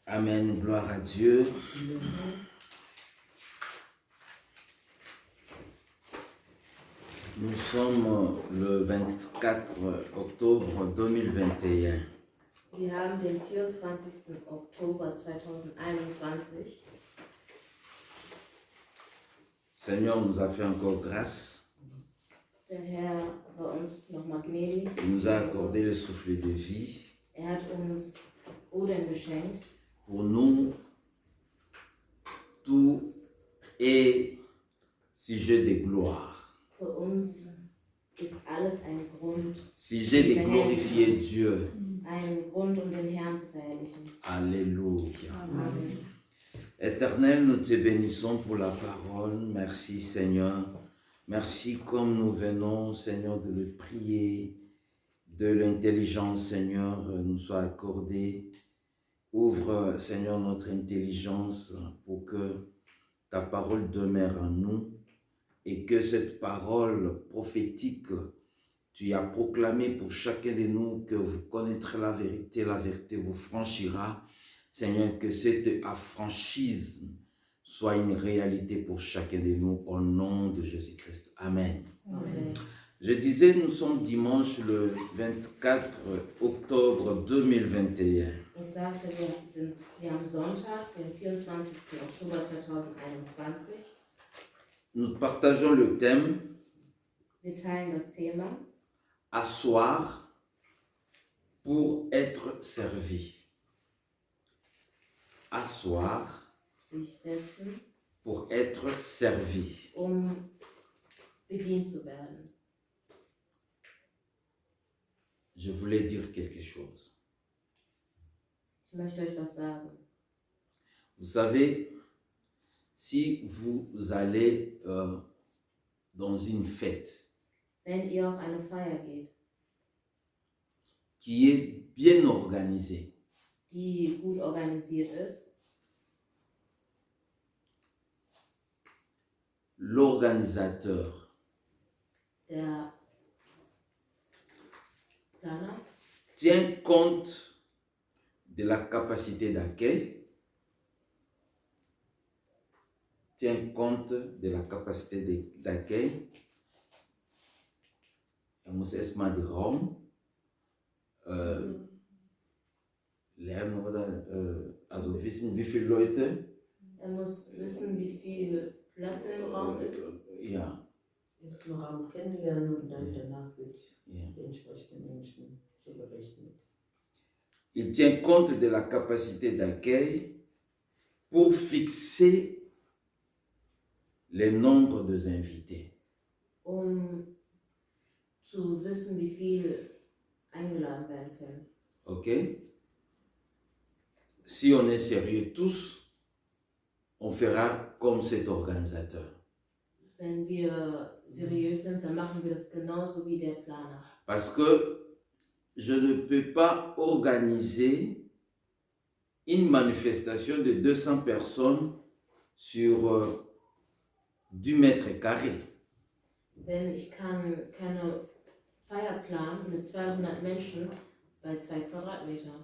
Amen, gloire à Dieu. Nous sommes le 24 octobre 2021. Wir haben den 24. Oktober 2021. Seigneur nous a fait encore grâce. Der Herr war uns nochmal gnädig. Il nous a accordé le souffle de vie. Hat uns Odem geschenkt. Pour nous, tout est sujet de gloire. Für uns ist alles ein Grund, Sujet de glorifier Dieu. ein Grund, den Herrn zu verherrlichen. Alléluia. Amen. Éternel, nous te bénissons pour la parole. Merci Seigneur. Merci comme nous venons, Seigneur, de le prier. De l'intelligence, Seigneur, nous soit accordée. Ouvre, Seigneur, notre intelligence pour que ta parole demeure en nous et que cette parole prophétique, tu as proclamée pour chacun de nous, que vous connaîtrez la vérité vous franchira. Seigneur, que cette affranchise soit une réalité pour chacun de nous au nom de Jésus-Christ. Amen. Amen. Je disais, nous sommes dimanche le 24 octobre 2021. Ich sagte, wir haben Sonntag, den 24. Oktober 2021. Nous partageons le thème Wir teilen das Thema asseoir pour être servi. Asseoir sich setzen, pour être servi. Bedient zu werden. Je voulais dire quelque chose. Ich möchte euch was sagen. Vous savez, si vous allez dans une fête Wenn ihr auf eine Feier geht, qui est bien organisée, die gut organisiert ist, l'organisateur der Planer tient compte de la capacité d'accueil, tient compte de la capacité d'accueil, er muss erstmal den Raum lernen oder also wissen, wie viele Leute. muss wissen, wie viel Platz im Raum ist. Ja. Erst den Raum kennenlernen und dann danach wird Ja. den entsprechenden Menschen zu berichten. Il tient compte de la capacité d'accueil pour fixer le nombre des invités. Zu wissen, wie viel eingeladen werden können. Ok? Si on est sérieux tous, on fera comme cet organisateur. Wenn wir seriös sind, dann machen wir das genauso wie der Planer. Parce que je ne peux pas organiser une manifestation de 200 personnes sur 10 mètres carrés. Denn ich kann keine Feier planen mit 200 Menschen bei 2 Quadratmetern.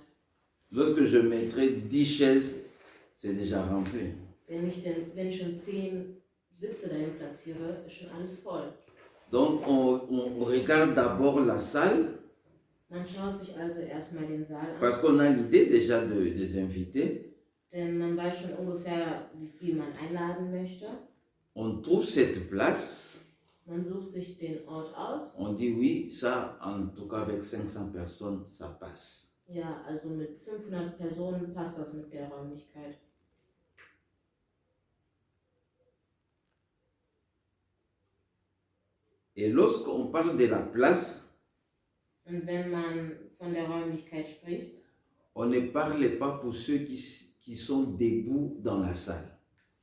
Lorsque je mettrai 10 chaises, c'est déjà rempli. Wenn ich schon 10 Sitze dahin platziere, ist schon alles voll. Donc on regarde d'abord la salle. Man schaut sich also erstmal den Saal an. Parce qu'on a l'idée déjà des invités. Denn man weiß schon ungefähr, wie viel man einladen möchte. On trouve cette place. Man sucht sich den Ort aus. On dit oui, ça en tout cas avec 500 personnes, ça passe. Ja, also mit 500 Personen passt das mit der Räumlichkeit. Et lorsqu'on parle de la place, Und wenn man von der Räumlichkeit spricht, on ne parle pas pour ceux qui sont debout dans la salle.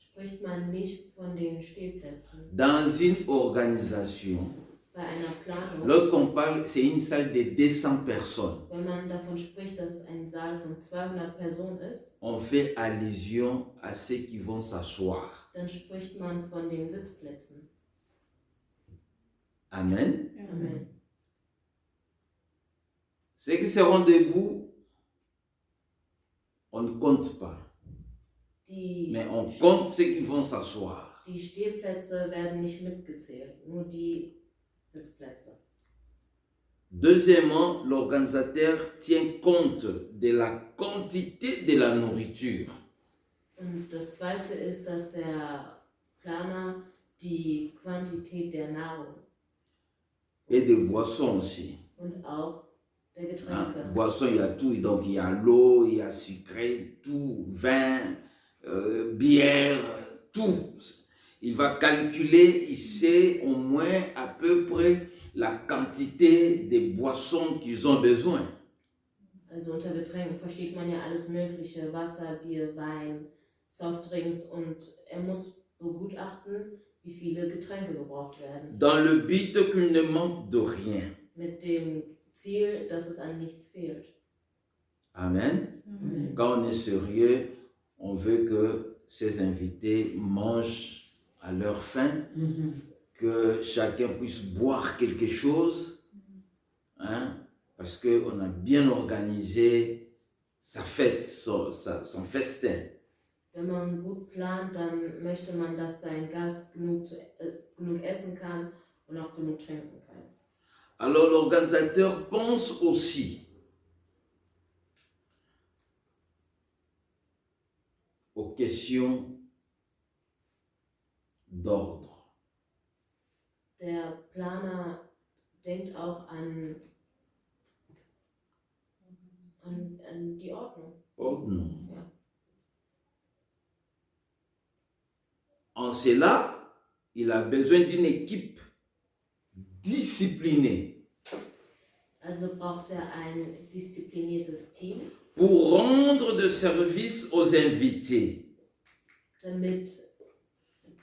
spricht man nicht von den Stehplätzen. Dans une organisation, Bei einer Planung, lorsqu'on parle, c'est une salle de 200 personnes. wenn man davon spricht, dass es ein Saal von 200 Personen ist, On fait allusion à ceux qui vont s'asseoir. dann spricht man von den Sitzplätzen. Amen. Amen. Ceux qui seront debout, on ne compte pas, mais on compte ceux qui vont s'asseoir. Die Stehplätze werden nicht mitgezählt, nur die Sitzplätze. Deuxièmement, l'organisateur tient compte de la quantité de la nourriture. Und das zweite ist, dass der Planer die Quantität der Nahrung Et de boissons aussi. und auch der Hein? Getränke. Boissons, il y a tout. Donc, il y a l'eau, il y a sucré, tout, vin, bière, tout. Il va calculer, il sait au moins à peu près la quantité de boissons qu'ils ont besoin. Also unter Getränken versteht man ja alles Mögliche, Wasser, Bier, Wein, Softdrinks und er muss begutachten, wie viele Getränke gebraucht werden. Dans le but qu'il ne manque de rien. Mit dem Ziel, dass es an nichts fehlt. Amen. Amen. Quand on est sérieux, on veut que ces invités mangent à leur faim, que chacun puisse boire quelque chose, hein, parce qu'on a bien organisé sa fête, son festin. Wenn man gut plant, dann möchte man, dass sein Gast genug essen kann und auch genug trinken kann. Alors l'organisateur pense aussi aux questions d'ordre. Der Planer denkt auch an die Ordnung. Ordnung. Ja. En cela, il a besoin d'une équipe disciplinée Also braucht er ein diszipliniertes Team, pour rendre de service aux invités. damit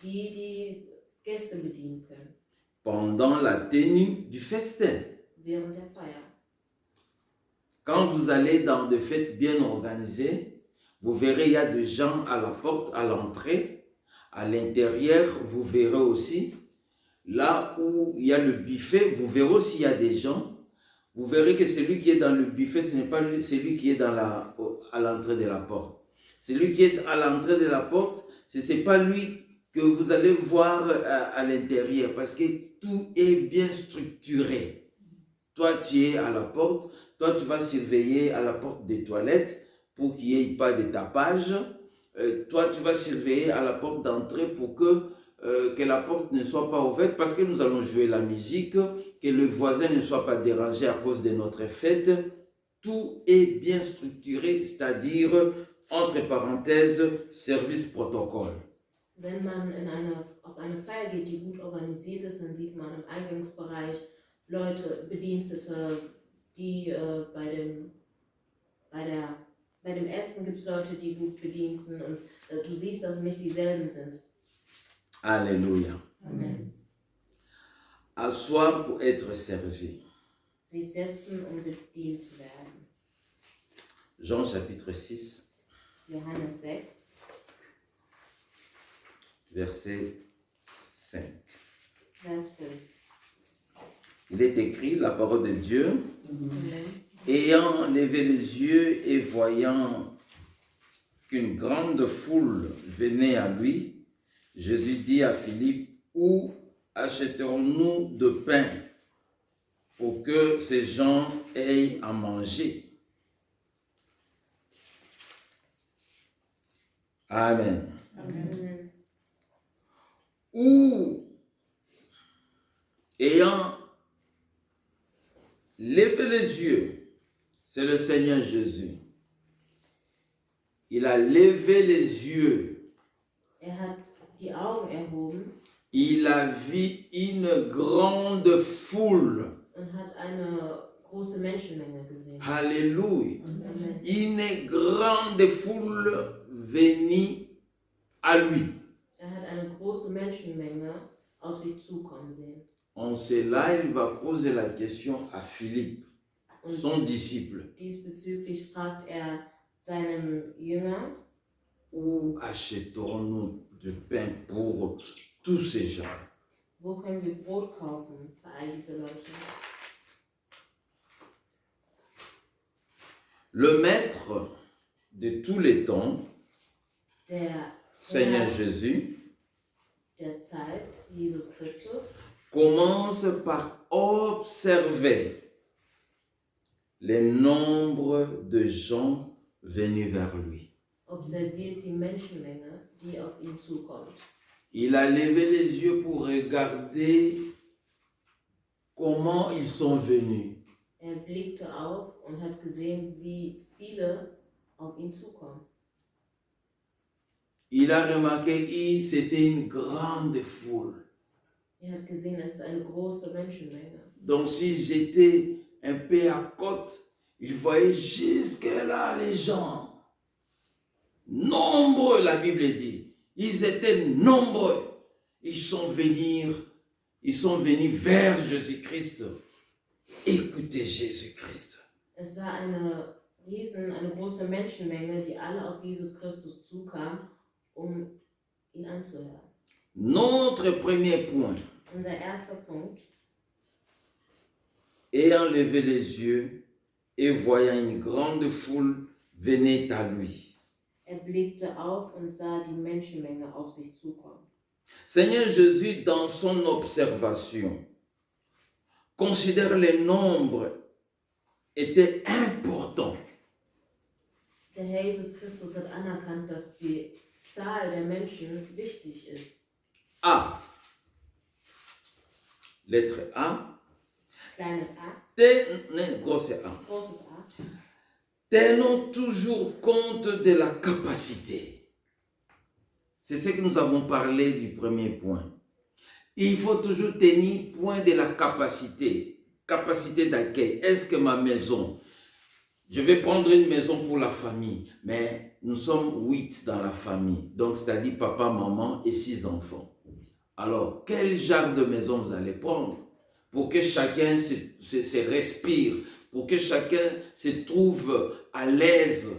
die Gäste bedienen können Pendant la tenue du festin. während der Feier. Quand vous allez dans des fêtes bien organisées, vous verrez, il y a des gens à la porte, à l'entrée. À l'intérieur, vous verrez aussi, là où il y a le buffet, vous verrez aussi il y a des gens. Vous verrez que celui qui est dans le buffet, ce n'est pas celui qui est à l'entrée de la porte. Celui qui est à l'entrée de la porte, ce n'est pas lui que vous allez voir à l'intérieur, parce que tout est bien structuré. Toi, tu es à la porte, toi, tu vas surveiller à la porte des toilettes pour qu'il n'y ait pas de tapage. Toi, tu vas surveiller à la porte d'entrée pour que la porte ne soit pas ouverte, parce que nous allons jouer la musique, que le voisin ne soit pas dérangé à cause de notre fête. Tout est bien structuré, c'est-à-dire, entre parenthèses, service protocole. Wenn man auf eine Feier geht, die gut organisiert ist, dann sieht man im Eingangsbereich Leute, Bedienstete, die bei dem Essen gibt es Leute, die gut bediensten und du siehst, dass es nicht dieselben sind. Alléluia. Amen. Asseoir pour être servi. Sich setzen, um bedient zu werden. Jean chapitre 6, Johannes 6, verset 5. Vers 5. Il est écrit, la parole de Dieu, Amen. ayant levé les yeux et voyant qu'une grande foule venait à lui, Jésus dit à Philippe, où achèterons-nous de pain pour que ces gens aient à manger? Amen. Amen. Ou, ayant levé les yeux, c'est le Seigneur Jésus. Il a levé les yeux. Hat die Augen erhoben Il a vu une grande foule. und hat eine große Menschenmenge gesehen. Alléluia. Amen. Une grande foule venue à lui. Hat eine große Menschenmenge auf sich zukommen sehen. En cela, il va poser la question à Philippe, Und son disciple. diesbezüglich fragt seinem Jünger, Où achèterons-nous du pain pour tous ces gens? wo können wir Brot kaufen für all diese Leute? Le maître de tous les temps, der Seigneur Herr Jésus, der Zeit, Jesus Christus, commence par observer les nombres de gens venus vers lui. observiert die Menschenmenge, die auf ihn zukommt. Il a levé les yeux pour regarder comment ils sont venus. Er blickte auf und hat gesehen, wie viele auf ihn zukommen. Il a remarqué que c'était une grande foule. Er hat gesehen, es ist eine große Menschenmenge. Donc s'ils étaient un peu à côte, il voyait jusque là les gens. Nombreux, la Bible dit. Ils étaient nombreux. Ils sont venus vers Jésus-Christ. Écoutez Jésus-Christ. Es war eine große Menschenmenge, die alle auf Jesus Christus zukam, um ihn anzuhören. Notre premier point, Unser erster Punkt: ayant levé les yeux et voyant une grande foule, venait à lui. Er blickte auf und sah die Menschenmenge auf sich zukommen. Seigneur Jésus, dans son observation, considère les nombres étaient importants. Der Herr Jesus Christus hat anerkannt, dass die Zahl der Menschen wichtig ist. A. Lettre A. Kleines a, Grosse A. großes a. Tenons toujours compte de la capacité. C'est ce que nous avons parlé du premier point. Il faut toujours tenir point de la capacité. Capacité d'accueil. Est-ce que ma maison, je vais prendre une maison pour la famille, mais nous sommes 8 dans la famille. Donc, c'est-à-dire papa, maman et 6 enfants. Alors, quel genre de maison vous allez prendre pour que chacun se respire, pour que chacun se trouve à l'aise?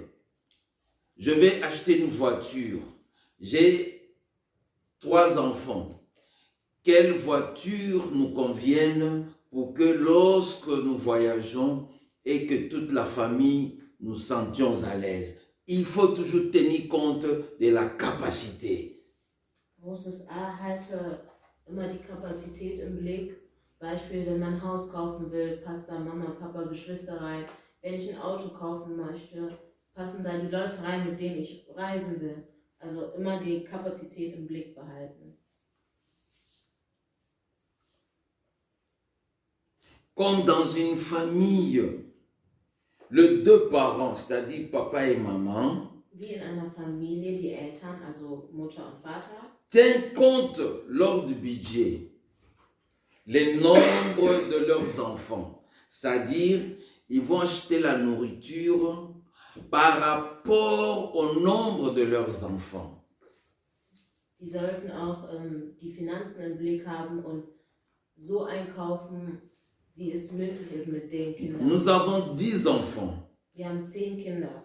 Je vais acheter une voiture. J'ai 3 enfants. Quelle voiture nous convienne pour que lorsque nous voyageons et que toute la famille nous sentions à l'aise? Il faut toujours tenir compte de la capacité. Großes A, halte immer die Kapazität im Blick. Beispiel, wenn man ein Haus kaufen will, passt da Mama, Papa, Geschwister rein. Wenn ich ein Auto kaufen möchte, passen da die Leute rein, mit denen ich reisen will. Also immer die Kapazität im Blick behalten. Comme dans une famille, les 2 parents, c'est-à-dire papa et maman, Wie in einer Familie, die Eltern, also Mutter und Vater, tiennent compte lors du budget les nombres de leurs enfants. C'est-à-dire, ils vont acheter la nourriture par rapport au nombre de leurs enfants. die sollten auch die Finanzen im Blick haben und so einkaufen, wie es möglich ist mit den Kindern. Nous avons 10 enfants. Wir haben 10 Kinder.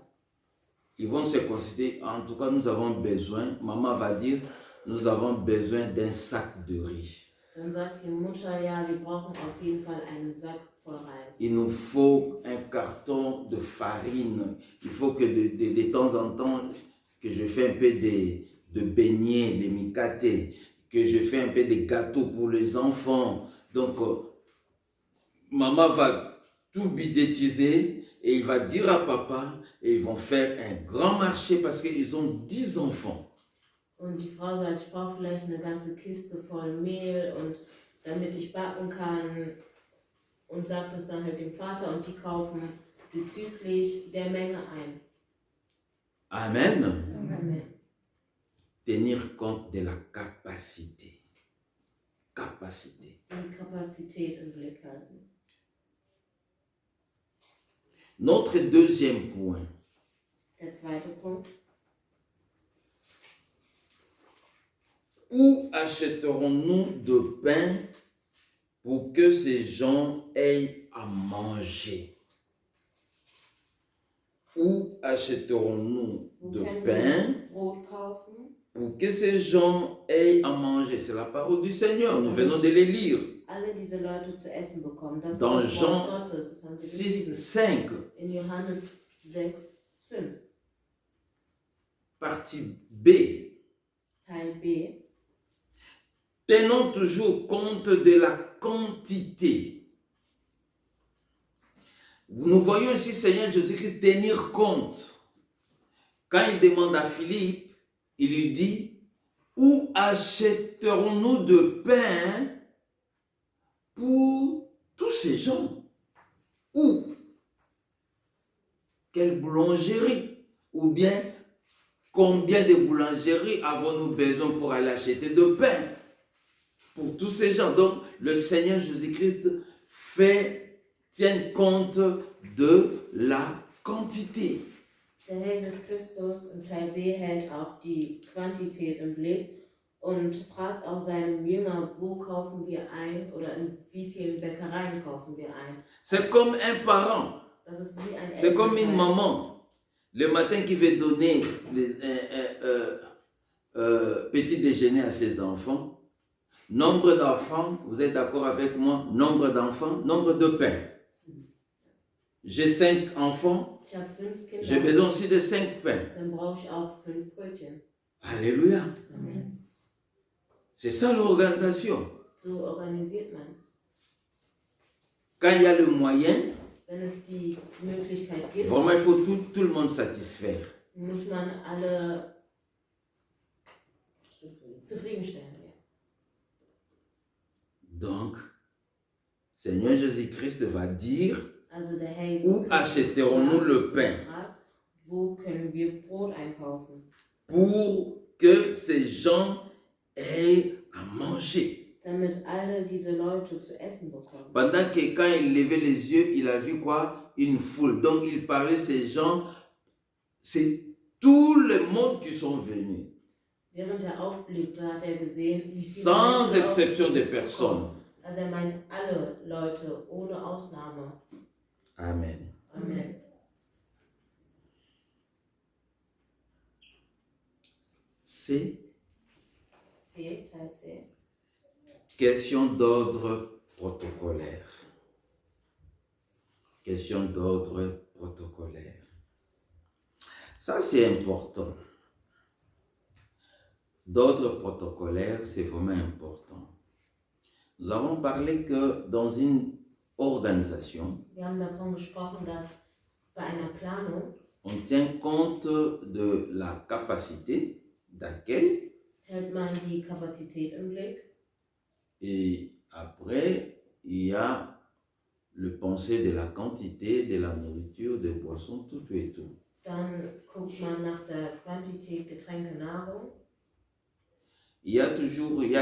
Ils vont se considérer, en tout cas, nous avons besoin, maman va dire, nous avons besoin d'un sac de riz. Dann sagt die Mutter, ja, sie brauchen auf jeden Fall einen Sack voll Reis. Il nous faut un carton de farine. Il faut que de temps en temps, que je fais un peu de beignets, de mikate, que je fais un peu de gâteaux pour les enfants. Donc, maman va tout budgétiser et il va dire à papa et ils vont faire un grand marché parce qu'ils ont 10 enfants. Und die Frau sagt, ich brauche vielleicht eine ganze Kiste voll Mehl und damit ich backen kann, und sagt das dann halt dem Vater und die kaufen bezüglich der Menge ein. Amen. Amen. Tenir compte de la capacité. Capacité. Die Kapazität im Blick halten. Notre deuxième point. Der zweite Punkt. Où achèterons-nous de pain pour que ces gens aient à manger? Où achèterons-nous de pain Brot kaufen? pour que ces gens aient à manger? C'est la parole du Seigneur, nous venons de les lire. Alle diese Leute zu essen bekommen. Das Dans ist das Jean Wort Gottes. Das haben wir 6, gelesen. 5. In Johannes 6, 5. partie B. Teil B. Tenons toujours compte de la quantité. Nous voyons ici Seigneur Jésus-Christ tenir compte. Quand il demande à Philippe, il lui dit, où achèterons-nous de pain pour tous ces gens? Où? Quelle boulangerie? Ou bien, combien de boulangeries avons-nous besoin pour aller acheter de pain pour tous ces gens? Donc, le Seigneur Jésus-Christ tient compte de la quantité. Der Herr Jesus Christus in Teil B hält auch die Quantität im Blick und fragt auch seinem Jünger, wo kaufen wir ein oder in wie vielen Bäckereien kaufen wir ein. C'est comme un parent. Das ist wie ein C'est comme une Elternteil. maman, le matin qui veut donner petit déjeuner à ses enfants. Nombre d'enfants, vous êtes d'accord avec moi? Nombre d'enfants, nombre de pains. J'ai 5 enfants, Ich habe 5 Kinder, j'ai besoin aussi de 5 pains. dann brauche ich auch 5 Brötchen. Alléluia. Amen. C'est ça l'organisation. So organisiert man. Quand il y a le moyen, Wenn es die Möglichkeit gibt, vraiment il faut tout le monde satisfaire. muss man alle zufriedenstellen. Ja. Donc, Seigneur Jésus-Christ va dire, Also der Herr où Jesus Christus achèterons-nous le pain fragt, wo können wir Brot einkaufen, pour que ces gens aient à manger? damit alle diese Leute zu essen bekommen. Pendant que quand il levait les yeux, il a vu quoi? Une foule. Donc il parlait ces gens, c'est tout le monde qui sont venus, Während er aufblickte, hat er gesehen, wie viele sans Menschen auf exception de Jesus personnes. kommen. Also er meint alle Leute, ohne Ausnahme. Amen. Amen. C'est C, Teil C. question d'ordre protocolaire. Question d'ordre protocolaire. Ça, c'est important. D'ordre protocolaire, c'est vraiment important. Nous avons parlé que dans une organisation, Wir haben davon gesprochen, dass bei einer Planung on tient compte de la capacité d'accueil hält man die Kapazität im Blick. et après, il y a le pensée de la quantité de la nourriture, des boissons, tout et tout. Dann guckt man nach der Quantität Getränke, Nahrung. Il y a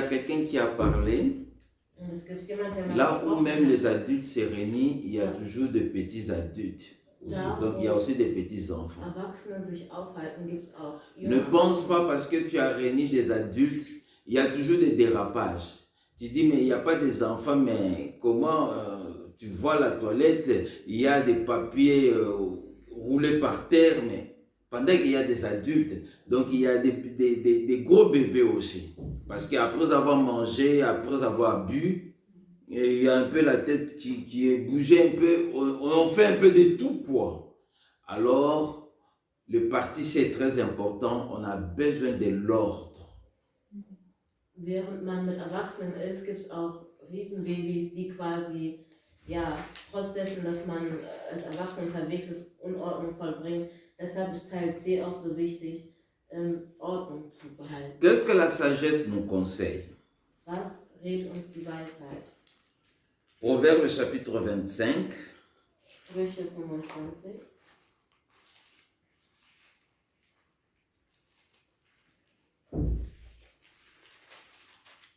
quelqu'un qui a parlé, Und es gibt jemand, der mal là où gesprochen même hat. les adultes se réunissent, il y a Ja. toujours des petits adultes. Aussi. Da, Donc il y a aussi des petits enfants. Erwachsene sich aufhalten, gibt es auch Ne junge pense pas Erwachsene. parce que tu as réuni des adultes, il y a toujours des dérapages. Tu dis, mais il n'y a pas des enfants, mais comment tu vois la toilette, il y a des papiers roulés par terre, mais pendant qu'il y a des adultes, donc il y a des gros bébés aussi. Parce qu'après avoir mangé, après avoir bu, et il y a un peu la tête qui est bougée un peu, on fait un peu de tout quoi. Alors, le parti c'est très important, on a besoin de l'ordre. Während man mit Erwachsenen ist, gibt es auch Riesenbabys, die quasi, ja, trotz dessen, dass man als Erwachsener unterwegs ist, Unordnung vollbringen. Deshalb ist Teil C auch so wichtig, Ordnung zu behalten. Qu'est-ce que la sagesse nous conseille? Was rät uns die Weisheit? Proverbe chapitre 25, Sprüche 25.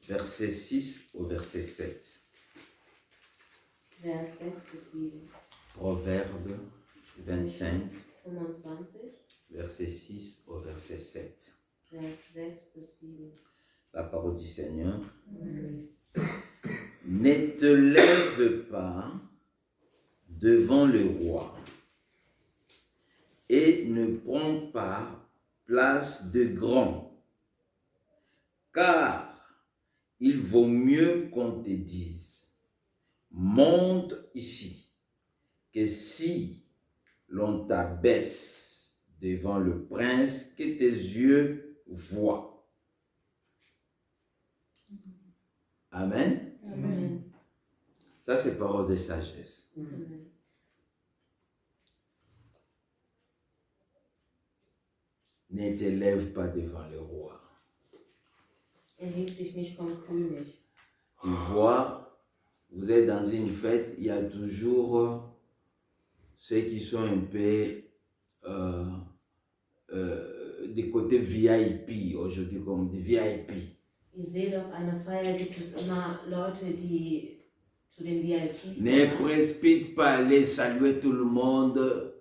verset 6 au verset 7. Vers 6 bis 7. Proverbe 25, 25, verset 6 au verset 7. Vers 6 bis 7. La parole du Seigneur. Amen. Ne te lève pas devant le roi et ne prends pas place de grand, car il vaut mieux qu'on te dise, monte ici, que si l'on t'abaisse devant le prince que tes yeux voient. Amen. Amen. Ça, c'est parole de sagesse. Amen. Ne t'élève pas devant le roi. Erheb dich nicht vom König. Tu vois, vous êtes dans une fête, il y a toujours ceux qui sont un peu des côtés VIP, aujourd'hui comme des VIP. Ihr seht, auf einer Feier gibt es immer Leute, die zu den VIPs Ne gehören. précipite pas à aller saluer tout le monde.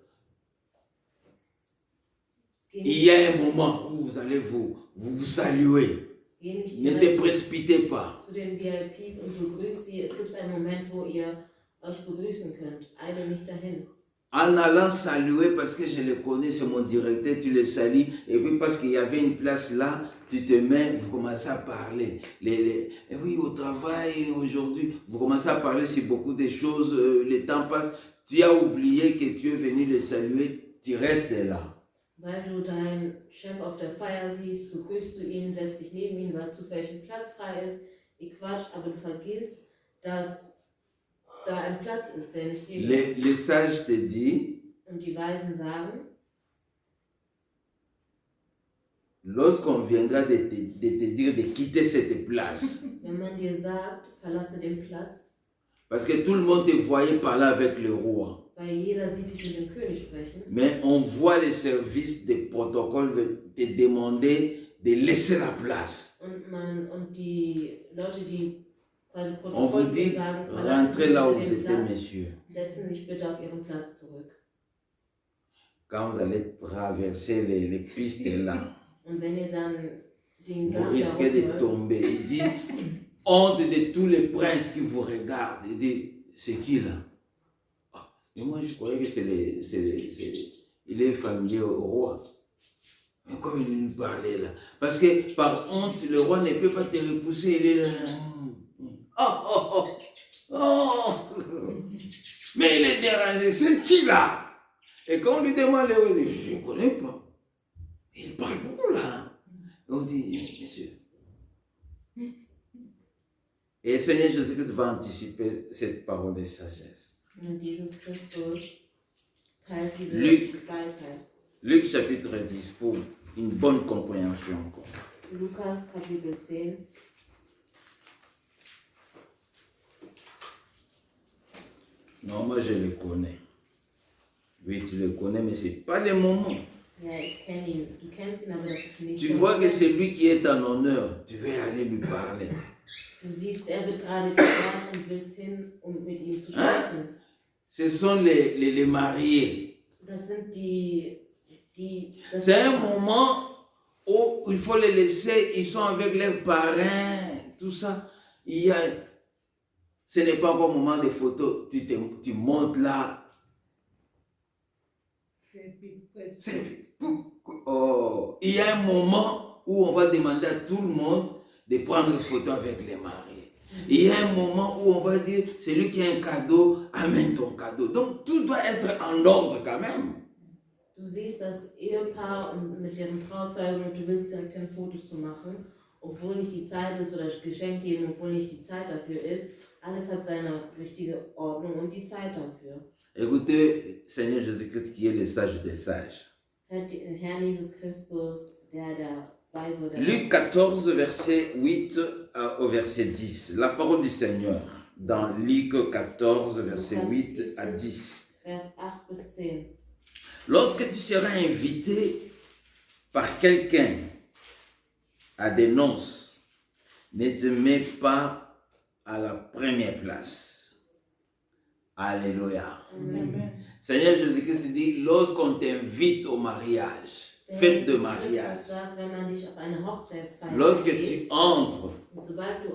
Geh Il nicht, y a un moment où vous allez vous saluer. geh nicht Ne te direkt précipitez pas. zu den VIPs und begrüßt sie. Es gibt einen Moment, wo ihr euch begrüßen könnt. Eile nicht dahin. En allant saluer, parce que je le connais, c'est mon directeur, tu le salues. Et puis parce qu'il y avait une place là, tu te mets, vous commencez à parler. Et oui, au travail, aujourd'hui, vous commencez à parler sur beaucoup de choses. Le temps passe. Tu as oublié que tu es venu le saluer, tu restes là. Weil du deinen Chef auf der Feier siehst, begrüßt du ihn, setzt dich neben ihn, weil zufällig ein Platz frei ist. Ihr quatscht, aber du vergisst, dass da ein Platz ist, der nicht dir gehört. Le sage te dit, Und die Weisen sagen, lorsqu'on viendra de te dire de quitter cette place, wenn man dir sagt, verlasse den Platz, parce que tout le monde te voyait parler avec le roi. weil jeder sieht dich mit dem König sprechen. Mais on voit les services de protocole te demander de laisser la place. Und die Leute, die quasi On vous Protokoll dit, sagen, rentrez là où vous den étiez, Platz, messieurs. setzen sich bitte auf ihren Platz zurück. Quand vous allez traverser les pistes là, Und wenn ihr dann den vous Gang da risquez de hochläuft, tomber. Il dit, honte de tous les princes qui vous regardent. Il dit, c'est qui là? Ah, et moi je croyais que il est familier au roi. Mais comme il lui parlait là. Parce que par honte, le roi ne peut pas te repousser. Il est là. Oh, oh, oh, oh. Mais il est dérangé. C'est qui là? Et quand on lui demande, il dit, je ne connais pas. Il parle beaucoup là. Et on dit, monsieur. Et le Seigneur Jésus-Christ va anticiper cette parole de sagesse. und Jesus Christus teilt diese Luc. Weisheit. Luc chapitre 10 pour une bonne compréhension encore. Lukas Kapitel 10. Non, moi je le connais. Oui, tu le connais, mais ce n'est pas le moment. Ja, ich kenne ihn. Du kennst ihn, aber das ist nicht Tu der vois que Moment. c'est lui qui est en honneur. Tu veux aller lui parler. Du siehst, er wird gerade gefahren und willst hin, um mit ihm zu sprechen. Ce sont les mariés. Das sind das C'est un moment où il faut les laisser, ils sont avec leurs parrains, tout ça. Ce n'est pas encore un moment de photo, tu montes là. Oh, il y a un moment où on va demander à tout le monde de prendre une photo avec les mariés. Il y a un moment où on va dire, celui qui a un cadeau, amène ton cadeau. Donc tout doit être en ordre quand même. Du siehst das Ehepaar und mit deren Trauzeugen und du willst direkt hin, Fotos zu machen, obwohl nicht die Zeit ist, oder Geschenk geben, obwohl nicht die Zeit dafür ist. Alles hat seine richtige Ordnung und die Zeit dafür. Écoutez, Seigneur Jésus-Christ qui est le sage des sages. Hört den Herrn Jesus Christus, der Weise, der Luc 14, verset 8 au verset 10. La parole du Seigneur dans Luc 14, verset 8 à 10. Vers 8 bis 10. Lorsque tu seras invité par quelqu'un à des noces, ne te mets pas à la première place. Alléluia. Amen. Seigneur Jésus-Christ dit, lorsqu'on t'invite au mariage, Der fête de Jesus mariage, Christus sagt, wenn man dich auf eine Hochzeitsfeier lorsque einlädt, tu entres, und sobald du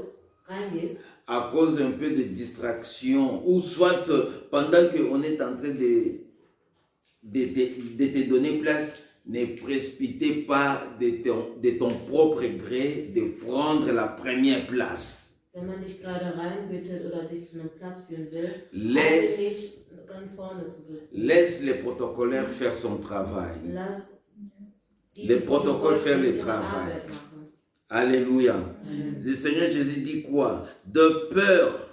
reingehst, à cause un peu de distraction, ou soit pendant qu'on est en train de te donner place, ne précipitez pas de ton propre gré de prendre la première place. Wenn man dich gerade reinbittet oder dich zu einem Platz führen will, laisse, nicht ganz vorne zu sitzen. laisse les protocolaires faire son travail. Lass die Les protocoles faire le ihre travail. Arbeit machen. Alléluia. Le Seigneur Jésus dit quoi? De peur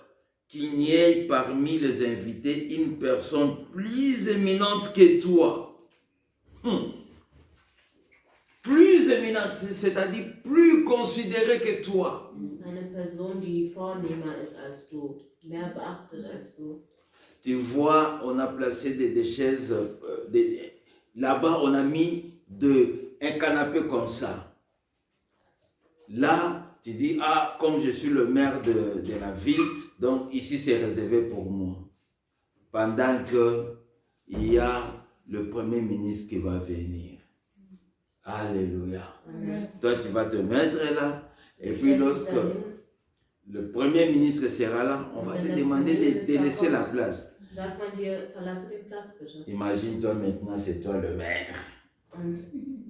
qu'il n'y ait parmi les invités une personne plus éminente que toi. Plus éminente, c'est-à-dire plus considérée que toi. Eine Person, die vornehmer ist als du, mehr beachtet als du. Tu vois, on a placé des chaises, là-bas on a mis un canapé comme ça. Là, tu dis, ah, comme je suis le maire de la ville, donc ici c'est réservé pour moi. Pendant qu'il y a le premier ministre qui va venir. Alléluia. Amen. Toi, tu vas te mettre là, et puis lorsque le premier ministre sera là, on va te demander de laisser la place. Sagt man dir, verlasse den Platz bitte. Imagine-toi maintenant, c'est toi le maire. Und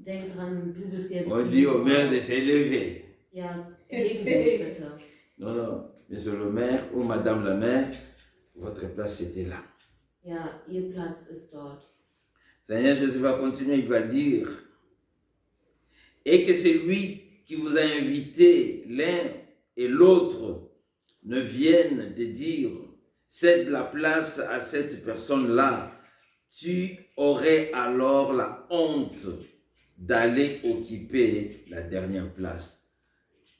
denk dran, du bist jetzt. On dit au maire de s'élever. Ja, heben Sie sich bitte. Non, non, monsieur le maire ou madame la maire, votre place c'était là. Ja, Ihr Platz ist dort. Seigneur Jésus va continuer, il va dire, et que celui qui vous a invité, l'un et l'autre, ne vienne te dire, cède la place à cette personne-là, tu aurais alors la honte d'aller occuper la dernière place.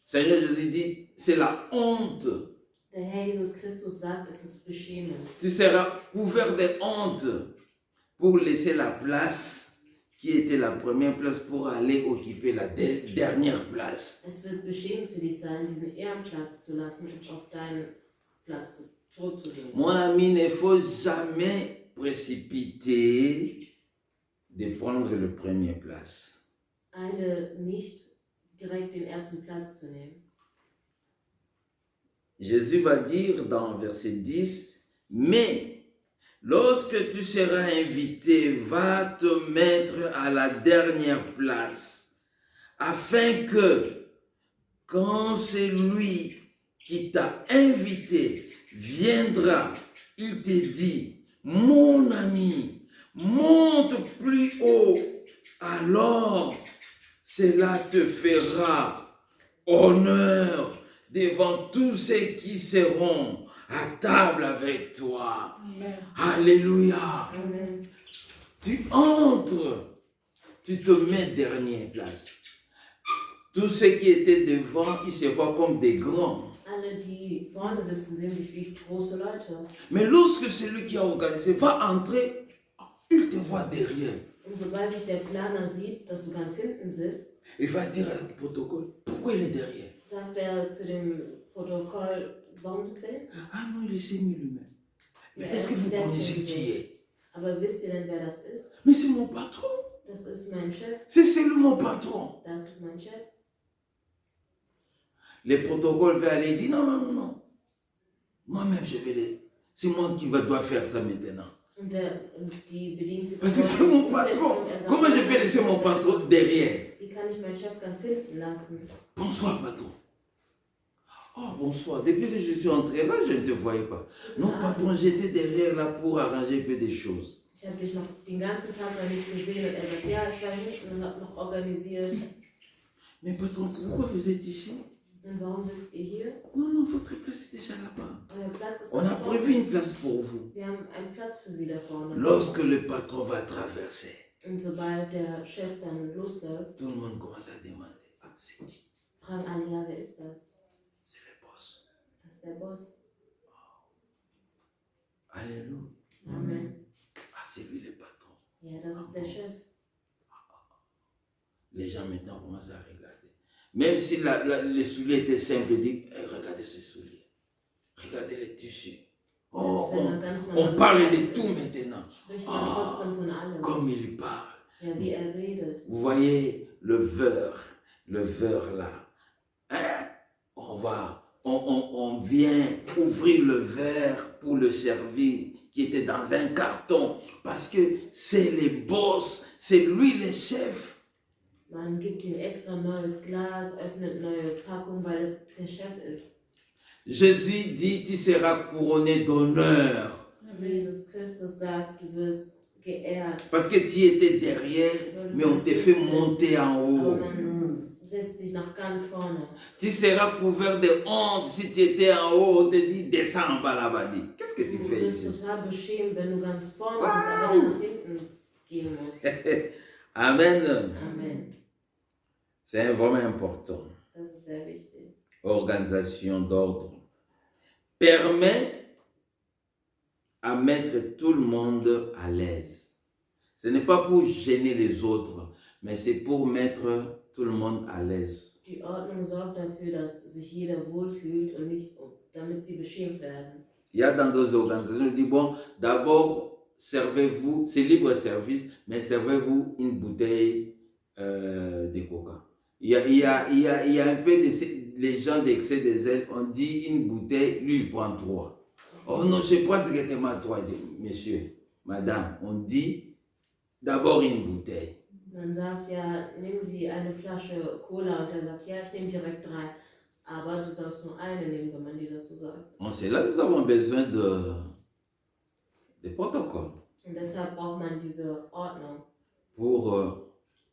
Seigneur Jésus dit, c'est la honte. Der Herr Jesus Christus sagt, es ist beschämend. Tu seras couvert de honte pour laisser la place qui était la première place pour aller occuper la dernière place. Es wird beschämend für dich sein, diesen Ehrenplatz zu lassen und auf deinen Platz zurückzugehen. Mon ami, il ne faut jamais précipiter de prendre la première place. Eile nicht, direkt den ersten Platz zu nehmen. Jésus va dire dans verset 10, mais lorsque tu seras invité, va te mettre à la dernière place, afin que, quand celui qui t'a invité viendra, il te dit, mon ami, monte plus haut, alors cela te fera honneur devant tous ceux qui seront à table avec toi. Amen. Alléluia. Amen. Tu entres, tu te mets dernière place. Tous ceux qui étaient devant, ils se voient comme des grands. Alle, die vorne sitzen, sehen sich wie große Leute. Mais lorsque celui qui a organisé va entrer, il te voit derrière. Und sobald dich der Planer sieht, dass du ganz hinten sitzt, Il va dire au protocole, pourquoi il est derrière? sagt er zu dem Protokoll, warum sitzt er hinten? Ah non, il s'est mis lui-même. Mais est-ce que vous connaissez qui est? Aber wisst ihr denn, wer das ist? Mais c'est mon patron. Das ist mein Chef. C'est lui mon patron. Das ist mein Chef. Les protocoles vont aller dire non, non, non, non. Moi-même, je vais les. C'est moi qui dois faire ça maintenant. Und die Bediensteten. Parce que c'est mon patron. Comment je peux laisser mon patron derrière? Wie kann ich meinen Chef ganz hinten lassen? Bonsoir, patron. Oh, bonsoir. Depuis que je suis entré là, je ne te voyais pas. Non, patron, j'étais derrière là pour arranger un peu des choses. Ich habe dich noch den ganzen Tag noch nicht gesehen und er sagt, ja, ich war hinten und habe noch organisiert. Mais patron, pourquoi vous êtes ici? Und warum sitzt ihr hier? Non, non, votre place est déjà là-bas. Euer Platz ist On da a vorne. prévu une place pour vous. Wir haben einen Platz für sie da vorne. Lorsque le patron va traverser, Und sobald der Chef dann losläuft, tout le monde commence à demander, ah, c'est qui? fragen alle, ja, wer ist das? C'est le boss. Das ist der Boss. Alléluia. Amen. Ah, c'est lui le patron. Ja, das ist der Chef. Les gens maintenant commencent à regarder. Même si les souliers étaient simples, ils disent, hey, regardez ces souliers. Regardez les tissus. Oh, on parle de tout maintenant. Spricht man trotzdem von allem. Comme il parle. Ja, wie redet. Vous voyez le verre là. Hein? On vient ouvrir le verre pour le servir, qui était dans un carton, parce que c'est le boss, c'est lui le chef. Man gibt ihm extra neues Glas, öffnet neue Packung, weil es der Chef ist. Jésus dit, tu seras couronné d'honneur. Jesus Christus sagt, du wirst geehrt. Parce que tu étais derrière, mais on te fait monter en Aber haut. man setzt dich nach ganz vorne. Tu seras couvert de honte si tu étais en haut, on te dit descends en bas là-bas. Dis, qu'est-ce que tu Du fais wirst ici? total beschämt, wenn du ganz vorne sitzt, aber dann nach hinten gehen musst. Amen. Amen. C'est vraiment important. Das ist sehr wichtig. Organisation d'ordre permet à mettre tout le monde à l'aise. Ce n'est pas pour gêner les autres, mais c'est pour mettre tout le monde à l'aise. Die Ordnung sorgt dafür, dass sich jeder wohlfühlt und nicht, damit sie beschämt werden. Il y a dans d'autres organisations, on dit, bon, d'abord, servez-vous, c'est libre service, mais servez-vous une bouteille de coca. Il y a un peu les gens d'excès de zèle, on dit une bouteille, lui il prend 3. Oh non, je prends directement 3. Monsieur, madame, on dit d'abord une bouteille. Man sagt ja, nehmen Sie eine Flasche Cola und er sagt, ja, ich nehme direkt 3. Aber du sollst nur eine nehmen, wenn man dir das so sagt. En cela, nous avons besoin de protocole Und deshalb braucht man diese Ordnung.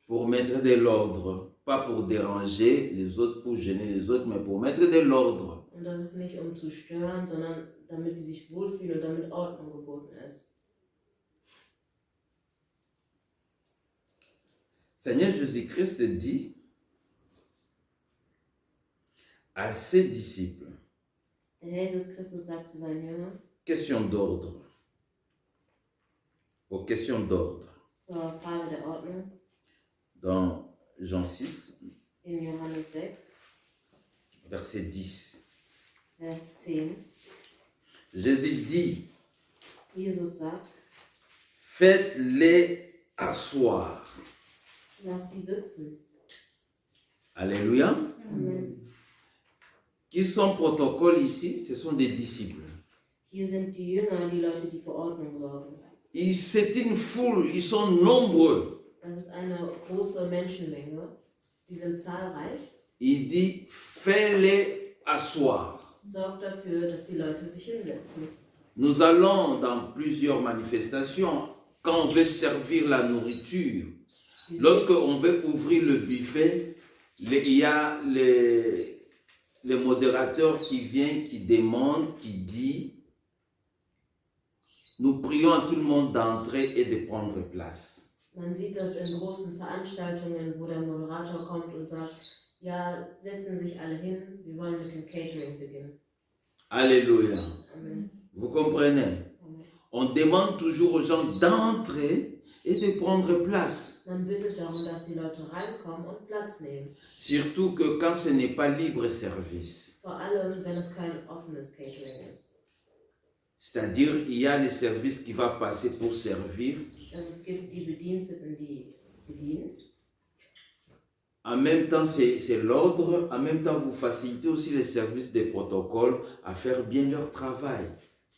pour mettre de l'ordre, pas pour déranger les autres, pour gêner les autres, mais pour mettre de l'ordre. Und das ist nicht um zu stören, sondern damit die sich wohlfühlen und damit Ordnung geboten ist. Seigneur Jésus-Christ dit à ses disciples, Der Herr Jesus Christus sagt zu seinen Jüngern, question d'ordre, aux questions d'ordre, zur Frage der Ordnung, dans Jean 6, in Johannes 6, verset 10. Vers 10, Jésus dit, Jesus sagt, faites-les asseoir. lass sie sitzen. Alléluia. Amen. Qui sont protocole ici? Ce sont des disciples. Hier sind die Jünger, die Leute, die für Ordnung sorgen. C'est une foule, ils sont nombreux. Das ist eine große Menschenmenge. Die sind zahlreich. Il dit, fais-les asseoir. Sorgt dafür, dass die Leute sich hinsetzen. Nous allons dans plusieurs manifestations, quand on veut servir la nourriture, lorsque on veut ouvrir le buffet, il y a les modérateurs qui viennent, qui demandent, qui dit, nous prions à tout le monde d'entrer et de prendre place. Man sieht das in großen Veranstaltungen, wo der Moderator kommt und sagt, ja, setzen sich alle hin, wir wollen mit dem Catering beginnen. Alléluia. Amen. Vous comprenez? Amen. On demande toujours aux gens d'entrer et de prendre place. Man bittet darum, dass die Leute reinkommen und Platz nehmen. Surtout que quand ce n'est pas libre service. Vor allem, wenn es kein offenes Catering ist. C'est-à-dire, il y a le service qui va passer pour servir. Also es gibt die Bediensteten, die bedienen. En même temps, c'est l'ordre. En même temps, vous facilitez aussi les services des protocoles à faire bien leur travail.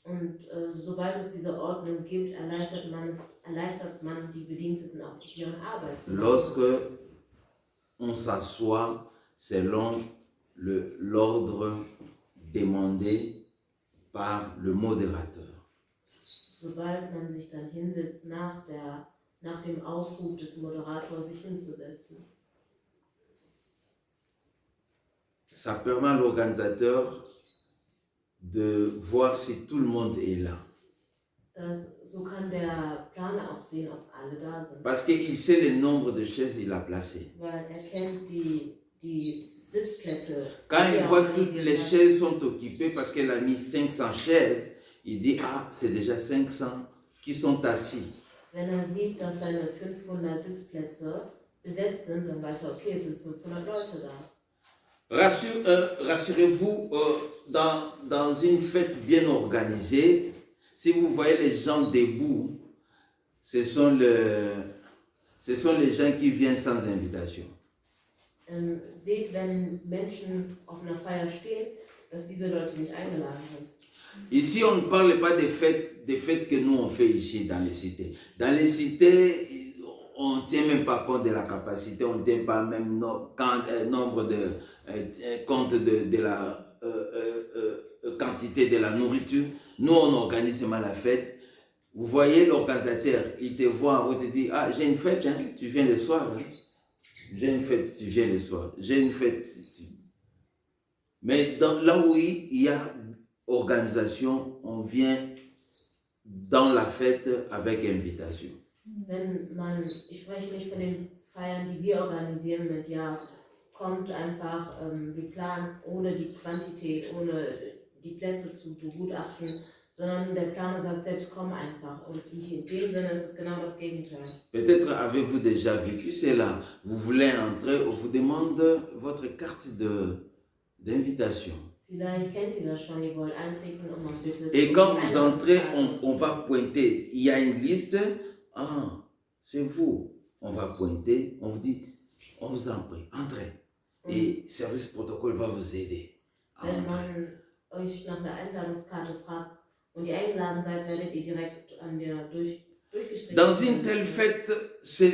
Und sobald es diese Ordnung gibt, erleichtert man die Bediensteten auch ihre Arbeit zu machen. Lorsque on s'assoit selon l'ordre demandé par le modérateur. Sobald man sich dann hinsetzt, nach dem Aufruf des Moderators sich hinzusetzen. Ça permet à l'organisateur de voir si tout le monde est là. So kann der Planer auch sehen, ob alle da sind. Parce qu'il sait le nombre de chaises qu'il a placées. Weil er kennt die Sitzplätze. Quand die il er voit toutes organisiert les hat. chaises sont occupées parce qu'elle a mis 500 chaises, il dit, ah, c'est déjà 500 qui sont assis. Wenn er sieht, dass seine 500 Sitzplätze besetzt sind, dann weiß er, okay, es sind 500 Leute da. Rassurez-vous, dans une fête bien organisée, si vous voyez les gens debout, ce sont les gens qui viennent sans invitation. Seht, wenn Menschen auf einer Feier stehen, dass diese Leute nicht eingeladen sind. Ici, on ne parle pas des fêtes que nous on fait ici dans les cités. Dans les cités, on ne tient même pas compte de la capacité, on ne tient pas même compte de la quantité de la nourriture. Nous, on organise seulement la fête. Vous voyez l'organisateur, il te voit, il te dit, ah, j'ai une fête, hein, tu viens le soir. Hein. J'ai une fête, tu viens le soir. J'ai une fête. Mais là où il y a organisation, on vient dans la fête avec invitation. Ich spreche nicht von den Feiern, die wir organisieren mit, ja, kommt einfach wie Plan, ohne die Quantität, ohne die Plätze zu begutachten, sondern der Planer sagt selbst, komm einfach. Und in dem Sinne ist es genau das Gegenteil. Peut-être avez-vous déjà vécu cela. Vous voulez entrer, on vous demande votre carte d'invitation. Vielleicht kennt ihr das schon, ihr wollt eintreten und man bittet. Et quand vous entrez, on va pointer. Il y a une liste. Ah, c'est vous. On va pointer. On vous dit, on vous en prie, entrez. Et service protocole va vous aider. Wenn man euch nach der Einladungskarte fragt und ihr eingeladen seid, werdet ihr direkt an der durchgestrichen. Dans une telle fête, c'est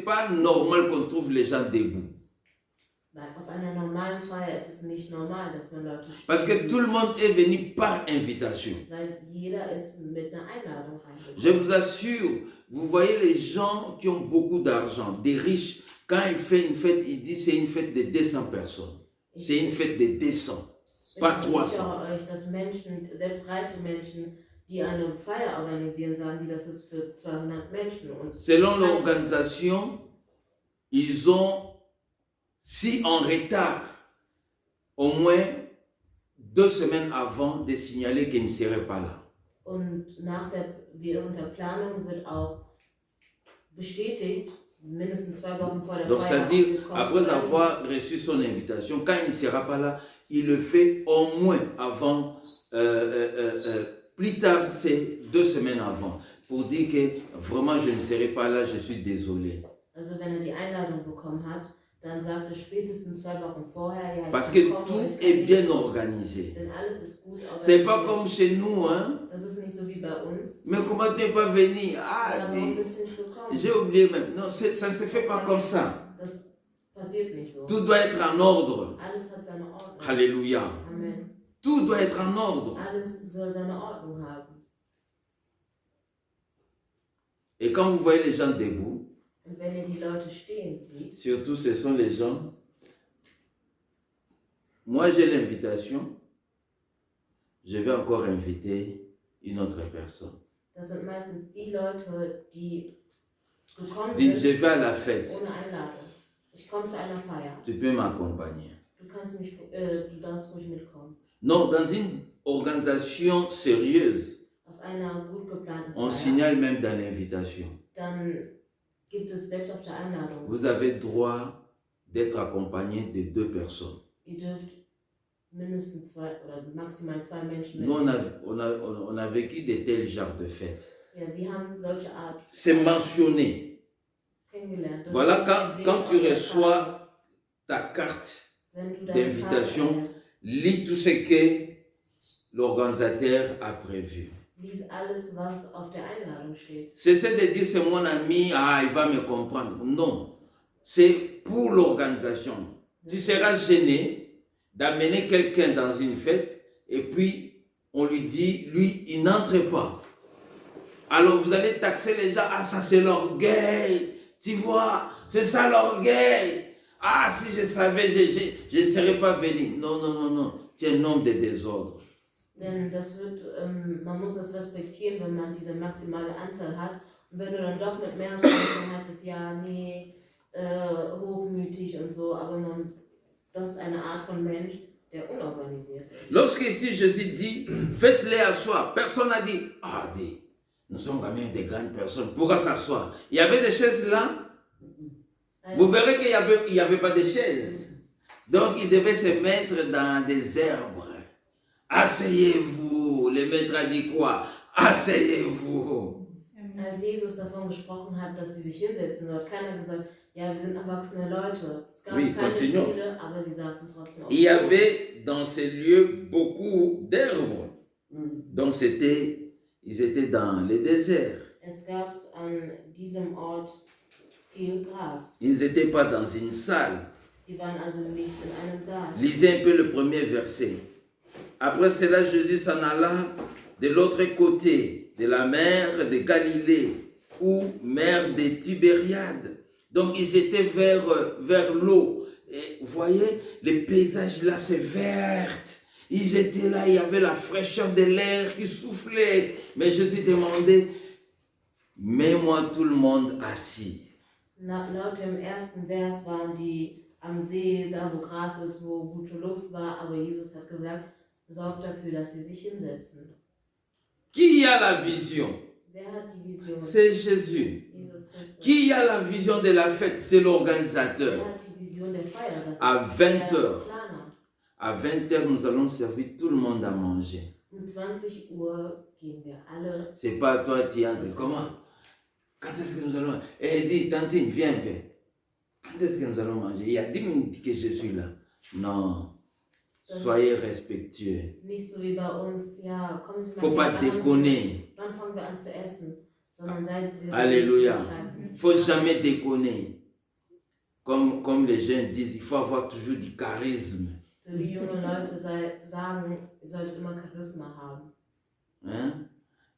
pas normal qu'on trouve les gens debout. Auf einer normalen Feier ist es nicht normal, dass man Leute stehen. Parce que tout le monde est venu par invitation. Weil jeder ist mit einer Einladung reingekommen. Je vous assure, vous voyez les gens qui ont beaucoup d'argent, des riches, quand ils font une fête, ils disent c'est une fête de 200 personnes. C'est une fête de 200, pas 300. Ich sage euch, dass Menschen, selbst reiche Menschen, die eine Feier organisieren, sagen die, das ist für 200 Menschen. Und selon l'organisation, ils ont, si en retard, au moins 2 semaines avant de signaler qu'ils ne seraient pas là. Und während der Planung wird auch bestätigt, mindestens 2 Wochen vor der Donc Feier. c'est-à-dire, après avoir reçu son invitation, quand il ne sera pas là, il le fait au moins avant, plus tard, c'est 2 semaines avant, pour dire que vraiment je ne serai pas là, je suis désolé. Also wenn die Einladung bekommen hat, dann sagt er spätestens 2 Wochen vorher, ja, parce que tout est bien organisé. Denn alles ist gut organisiert. C'est pas comme chez nous, hein. Das ist nicht so wie bei uns. Mais comment tu n'es pas venu? Ah, Warum bist du nicht gekommen? j'ai oublié même. Non, ça ne se fait pas comme ça. Das passiert nicht so. Tout doit être en ordre. Alles hat seine Ordnung. Alléluia. Amen. Tout doit être en ordre. Alles soll seine Ordnung haben. Et quand vous voyez les gens debout, Und wenn ihr die Leute stehen seht, surtout ce sont les gens, moi j'ai l'invitation, je vais encore inviter une autre personne. das sind meistens die Leute, die gekommen Dites, sind je vais à la fête, ohne Einladung. Ich komme zu einer Feier. tu peux m'accompagner. Du darfst ruhig mitkommen. Non, dans une organisation sérieuse, Auf einer gut geplanten on Feier, signale même dans l'invitation. dann gibt es selbst auf der Einladung. Vous avez droit d'être accompagné de 2 personnes. Ihr dürft mindestens 2 oder maximal 2 Menschen Nous, mitnehmen. on a vécu de tels genres de fêtes. Ja, wir haben solche Art C'est mentionné. kennengelernt. Das Voilà, ist quand tu auf der reçois ta carte, Wenn du deine d'invitation, Karte lis tout ce que l'organisateur a prévu. lies alles, was auf der Einladung steht. Cessez de dire c'est mon ami, ah, il va me comprendre. Non, c'est pour l'organisation. Tu seras gêné d'amener quelqu'un dans une fête et puis on lui dit, lui, il n'entre pas. Alors vous allez taxer les gens, ah, ça c'est l'orgueil, tu vois, c'est ça l'orgueil. Ah, si je savais, je ne serais pas venu. Non, non, non, non, tu es un homme de désordre. Denn das wird, man muss das respektieren, wenn man diese maximale Anzahl hat. Und wenn du dann doch mit mehr kommst, dann heißt es ja, nee, hochmütig und so. Aber das ist eine Art von Mensch, der unorganisiert ist. Lorsque ici Jésus dit, faites-les asseoir, personne n'a dit, ah, dit, nous sommes quand même des grandes personnes, pourquoi s'asseoir? Il y avait des chaises là. Vous verrez qu'il n'y avait pas de chaises. Donc, ils devaient se mettre dans des herbes. Asseyez-vous. Le maître a dit quoi? Asseyez-vous. Als Jesus davon gesprochen hat, dass sie sich hinsetzen soll, hat keiner gesagt, ja, wir sind erwachsene Leute. Es gab keine Stühle, aber sie saßen trotzdem auf. Il y avait dans ces lieux beaucoup d'herbes. Donc, ils étaient dans le désert. Es gab an diesem Ort viel Gras. Ils n'étaient pas dans une salle. Die waren also nicht in einem Saal. Lisez un peu le premier verset. Après cela, Jésus s'en alla de l'autre côté de la mer de Galilée, ou mer de Tibériade. Donc ils étaient vers l'eau. Et vous voyez, le paysage là, c'est vert. Ils étaient là, il y avait la fraîcheur de l'air qui soufflait. Mais Jésus demandait, mets-moi tout le monde assis. Laut dem ersten Vers waren die am See, da wo Gras ist, wo gute Luft war, aber Jesus hat gesagt, sorgt dafür, dass sie sich hinsetzen. Qui a la vision? Wer hat die Vision? C'est Jésus. Jesus Christus. Qui a la vision de la fête? C'est l'organisateur. Wer hat die Vision der Feier? Das À ist 20 der heures. Planer. À 20 heures, nous allons servir tout le monde à manger. Um 20 Uhr gehen wir alle. C'est pas toi qui entres. Comment? Quand est-ce que nous allons manger? Eh, dis, Tantine, viens un peu. Quand est-ce que nous allons manger? Il y a 10 minutes que je suis là. Non. Soyez respectueux. Nicht so wie bei uns, ja, kommen Sie mal Faut pas her, déconner. wann fangen wir an zu essen? Sondern seid Sie Alléluia. schreiben. Faut jamais déconner. Comme les jeunes disent, il faut avoir toujours du charisme. So wie junge Leute sagen, ihr solltet immer Charisma haben. Hein?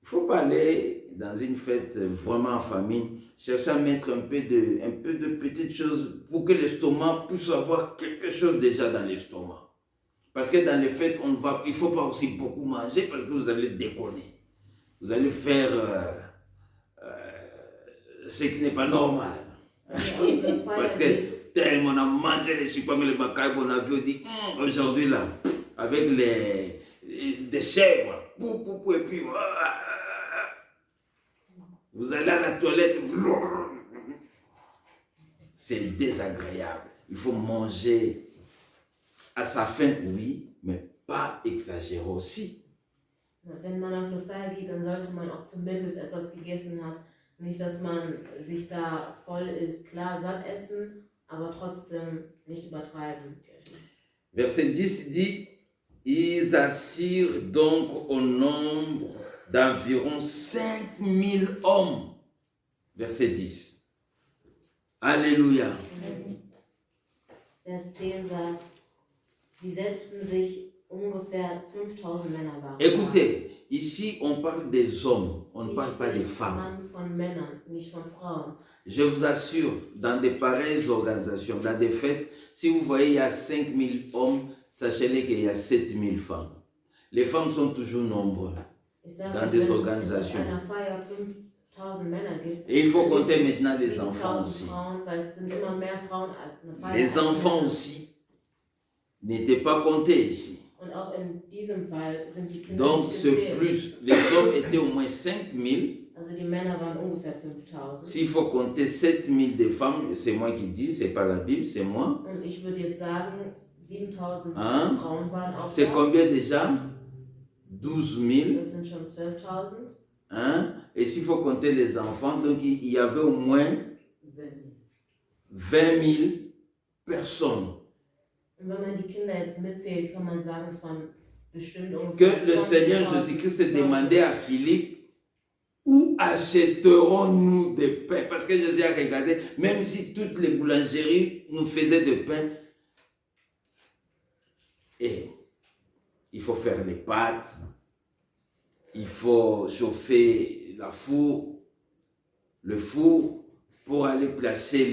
Il ne faut pas aller dans une fête vraiment en famille, chercher à mettre un peu de petites choses pour que l'estomac puisse avoir quelque chose déjà dans l'estomac. Parce que dans les fêtes, il ne faut pas aussi beaucoup manger parce que vous allez déconner. Vous allez faire ce qui n'est pas normal. Parce que tellement on a mangé les chipams et les macaques, on a vu, on dit, aujourd'hui là, avec des chèvres, et puis vous allez à la toilette, c'est désagréable. Il faut manger à sa faim, oui, mais pas exagérer aussi. Wenn man auf eine Feier geht, dann sollte man auch zumindest etwas gegessen haben. Nicht, dass man sich da voll ist. Klar, satt essen, aber trotzdem nicht übertreiben. Verset 10 dit, ils assirent donc au nombre d'environ 5000 hommes. Verset 10. Alléluia. Vers 10 sagt, sie setzten sich ungefähr 5000 Männer waren. Écoutez, ici on parle des hommes, on ne parle pas des femmes. Von Männern, nicht von Frauen. Je vous assure, dans des pareilles organisations, dans des fêtes, si vous voyez il y a 5000 hommes, sachez-le qu'il y a 7000 femmes. Les femmes sont toujours nombreuses dans des organisations. Et il faut compter maintenant les enfants aussi. Les enfants aussi n'étaient pas comptés ici. Donc c'est plus, les hommes étaient au moins 5000. Also die Männer waren ungefähr 5000. S'il faut compter 7000 des femmes, c'est moi qui dis, c'est pas la Bible, c'est moi. Und ich würde jetzt sagen, 7000 Hein? Frauen waren auch C'est da. combien déjà? 12 000. Das sind schon 12.000. Hein? Et s'il faut compter les enfants, donc il y avait au moins 20 000 personnes. Und wenn man die Kinder jetzt mitzählt, kann man sagen, es waren bestimmt ungefähr Que le Seigneur 20.000 Jésus-Christ demandait à Philippe, où achèterons-nous des pains? Parce que Jésus a regardé, même si toutes les boulangeries nous faisaient de pain, et il faut faire les pâtes, il faut chauffer le four pour aller placer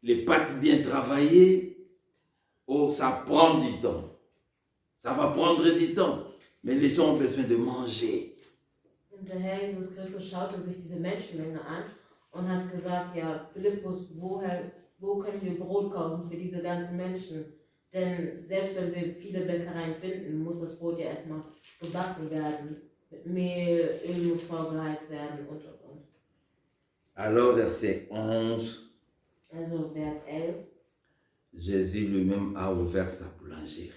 les pâtes bien travaillées. Oh, ça prend du temps. Ça va prendre du temps. Mais les gens ont besoin de manger. Und der Herr Jesus Christus schaute sich diese Menschenmenge an und hat gesagt, ja, Philippus, wo können wir Brot kaufen für diese ganzen Menschen? Denn selbst wenn wir viele Bäckereien finden, muss das Brot ja erstmal gebacken werden. Mit Mehl, Öl muss vorgeheizt werden und. Alors, verset 11. Also Vers 11. Jésus lui-même a ouvert sa boulangerie.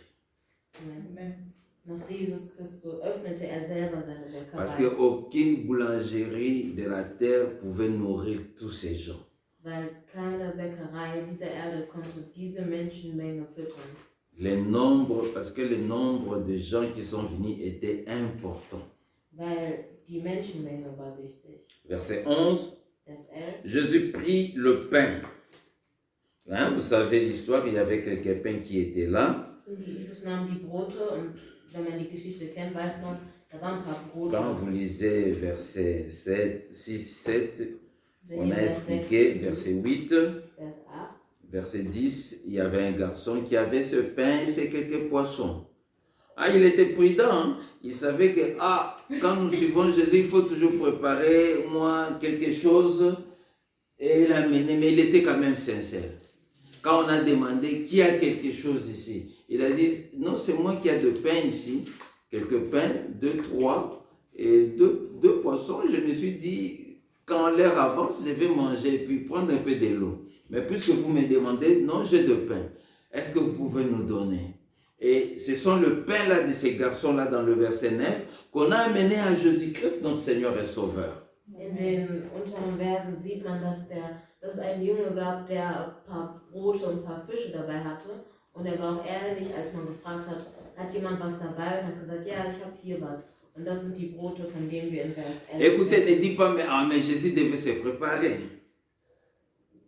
Amen. Nach Jesus Christus öffnete er selber seine Bäckerei. Parce qu'aucune boulangerie de la terre pouvait nourrir tous ces gens. Weil keine Bäckerei dieser Erde konnte diese Menschenmenge füttern. Parce que le nombre de gens qui sont venus était important. Weil die Menschenmenge war wichtig. Verset 11. Vers 11. Jésus prit le pain. Hein, vous savez l'histoire, il y avait quelques pains qui étaient là. Jesus nahm die Brote und wenn man die Geschichte kennt, weiß man, da waren ein paar Brote. Quand vous lisez verset 7, 6, 7, Wenn on ihr a Vers expliqué 6, verset 8, Vers 8. verset 10, il y avait un garçon qui avait ce pain et ces quelques poissons. Ah, il était prudent, hein? Il savait que quand nous suivons Jésus, il faut toujours préparer, moi, quelque chose. Et il a mené, mais il était quand même sincère. Quand on a demandé qui a quelque chose ici, il a dit, non, c'est moi qui ai de pain ici, quelques pains, 2, 3, et deux poissons. Je me suis dit, quand l'heure avance, je vais manger et puis prendre un peu de l'eau. Mais puisque vous me demandez, non, j'ai de pain. Est-ce que vous pouvez nous donner? Et ce sont le pain là de ces garçons-là dans le verset 9 qu'on a amené à Jésus-Christ, notre Seigneur et Sauveur. In den unteren Versen sieht man, dass es einen Junge gab, der ein paar Brote und ein paar Fische dabei hatte. Und er war auch ehrlich, als man gefragt hat, hat jemand was dabei? Und hat gesagt, ja, ich habe hier was. Und das sind die Brote, von denen wir in Vers 11 Écoutez, ne dis pas, mais Jésus devait se préparer.